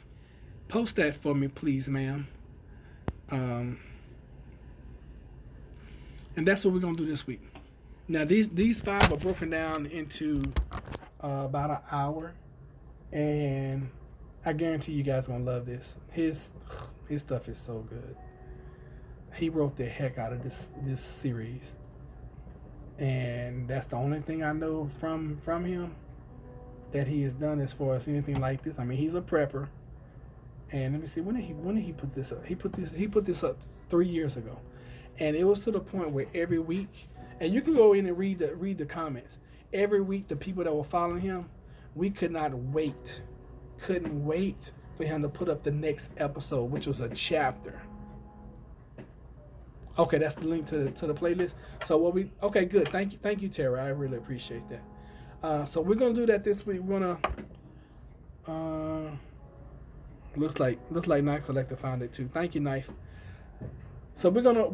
Post that for me, please, ma'am. And that's what we're gonna do this week. Now, these 5 are broken down into about an hour, and I guarantee you guys are gonna love this. His stuff is so good. He wrote the heck out of this series, and that's the only thing I know from him that he has done as far as anything like this. I mean, he's a prepper, and let me see, when did he put this up? He put this up 3 years ago, and it was to the point where every week, and you can go in and read the comments. Every week, the people that were following him, we couldn't wait for him to put up the next episode, which was a chapter. Okay, that's the link to the playlist. So okay, good. Thank you, Tara. I really appreciate that. So we're gonna do that this week. We're gonna looks like Knife Collector found it too. Thank you, Knife. So we're gonna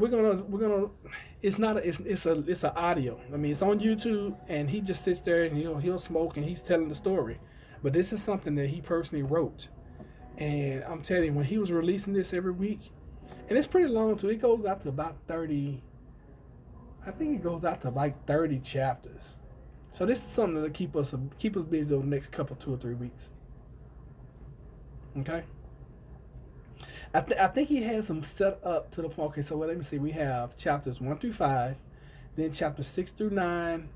it's an audio. I mean, it's on YouTube, and he just sits there and he'll smoke and he's telling the story. But this is something that he personally wrote, and I'm telling you, when he was releasing this every week, and it's pretty long too. It goes out to about 30. I think it goes out to like 30 chapters. So this is something to keep us busy over the next couple 2 or 3 weeks. Okay. I think he has them set up to the point. Okay, so let me see. We have chapters 1 through 5, then chapters 6 through 9,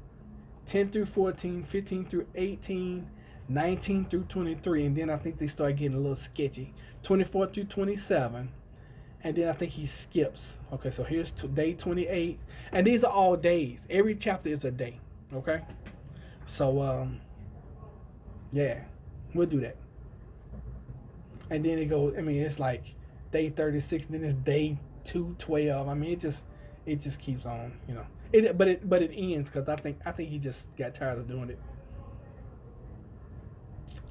10 through 14, 15 through 18, 19 through 23, and then I think they start getting a little sketchy. 24 through 27, and then I think he skips. Okay, so here's day 28, and these are all days. Every chapter is a day. Okay, so yeah, we'll do that. And then it goes. I mean, it's like day 36, then it's day 212. I mean, it just keeps on, you know. But it ends because I think he just got tired of doing it.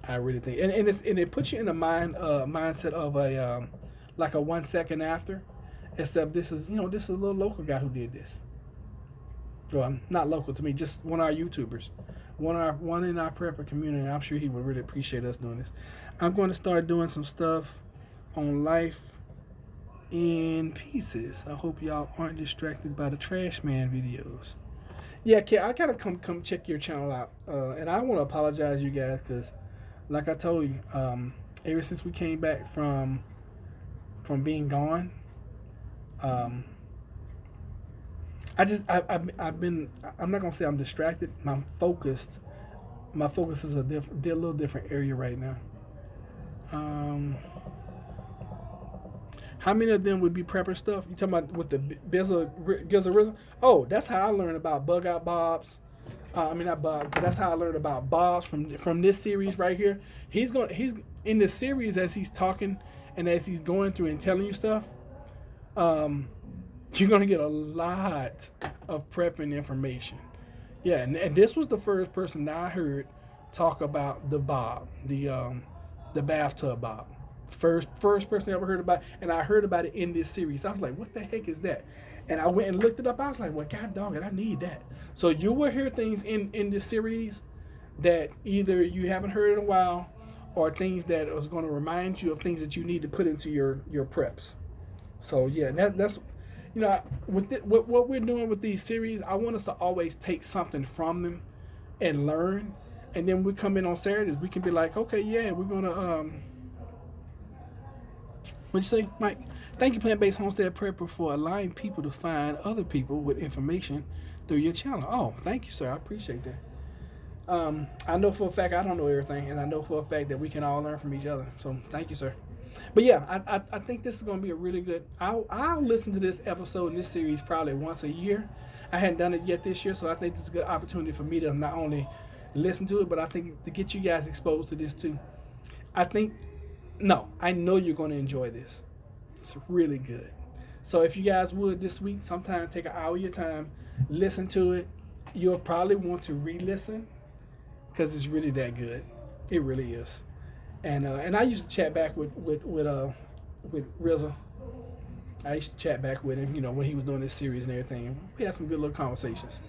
I really think, and it puts you in the mindset of a like a 1 second after, except this is a little local guy who did this. Well, not local to me, just one of our YouTubers, one in our prepper community. I'm sure he would really appreciate us doing this. I'm going to start doing some stuff on life in pieces. I hope y'all aren't distracted by the Trash Man videos. Yeah, I gotta come check your channel out, and I want to apologize, you guys, because like I told you, ever since we came back from being gone, I've been, I'm not gonna say I'm distracted. My focus is a little different area right now. How many of them would be prepper stuff? You talking about with the Gizzle? Oh, that's how I learned about bug out bobs. I mean, not Bob, but that's how I learned about Bob's from this series right here. He's in this series, as he's talking and as he's going through and telling you stuff. You're gonna get a lot of prepping information. Yeah, and this was the first person that I heard talk about the Bob, the bathtub Bob. First person I ever heard about, and I heard about it in this series. I was like, what the heck is that? And I went and looked it up. I was like, well, God dog it, I need that. So you will hear things in this series that either you haven't heard in a while, or things that is going to remind you of things that you need to put into your preps. So yeah, that's what we're doing with these series. I want us to always take something from them and learn, and then we come in on Saturdays. We can be like, okay, yeah, we're gonna what'd you say, Mike? Thank you, Plant Based Homestead Prepper, for allowing people to find other people with information through your channel. Oh, thank you, sir. I appreciate that. I know for a fact I don't know everything, and I know for a fact that we can all learn from each other. So thank you, sir. But yeah, I think this is going to be a really good. I'll listen to this episode in this series probably once a year. I hadn't done it yet this year, so I think this is a good opportunity for me to not only listen to it, but I think to get you guys exposed to this too. I think No, I know you're going to enjoy this. It's really good. So if you guys would this week, sometime take an hour of your time, listen to it. You'll probably want to re-listen because it's really that good. It really is. And I used to chat back with RZA. I used to chat back with him, when he was doing this series and everything. We had some good little conversations.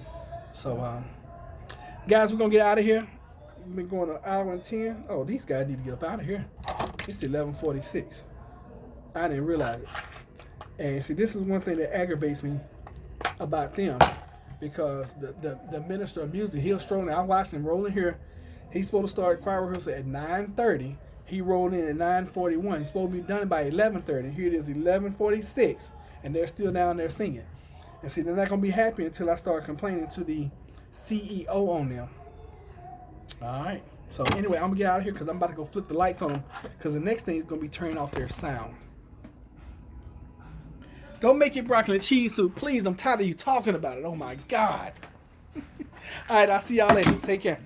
So, guys, we're gonna get out of here. We've been going an hour and 10. Oh, these guys need to get up out of here. It's 11:46. I didn't realize it. And see, this is one thing that aggravates me about them, because the minister of music, he'll stroll in. I watched him rolling here. He's supposed to start choir rehearsal at 9:30. He rolled in at 9:41. He's supposed to be done by 11:30. Here it is 11:46, and they're still down there singing. And see, they're not gonna be happy until I start complaining to the CEO on them. All right. So anyway, I'm gonna get out of here because I'm about to go flip the lights on them, because the next thing is gonna be turning off their sound. Don't make your broccoli and cheese soup, please. I'm tired of you talking about it. Oh my God. All right, I'll see y'all later. Take care.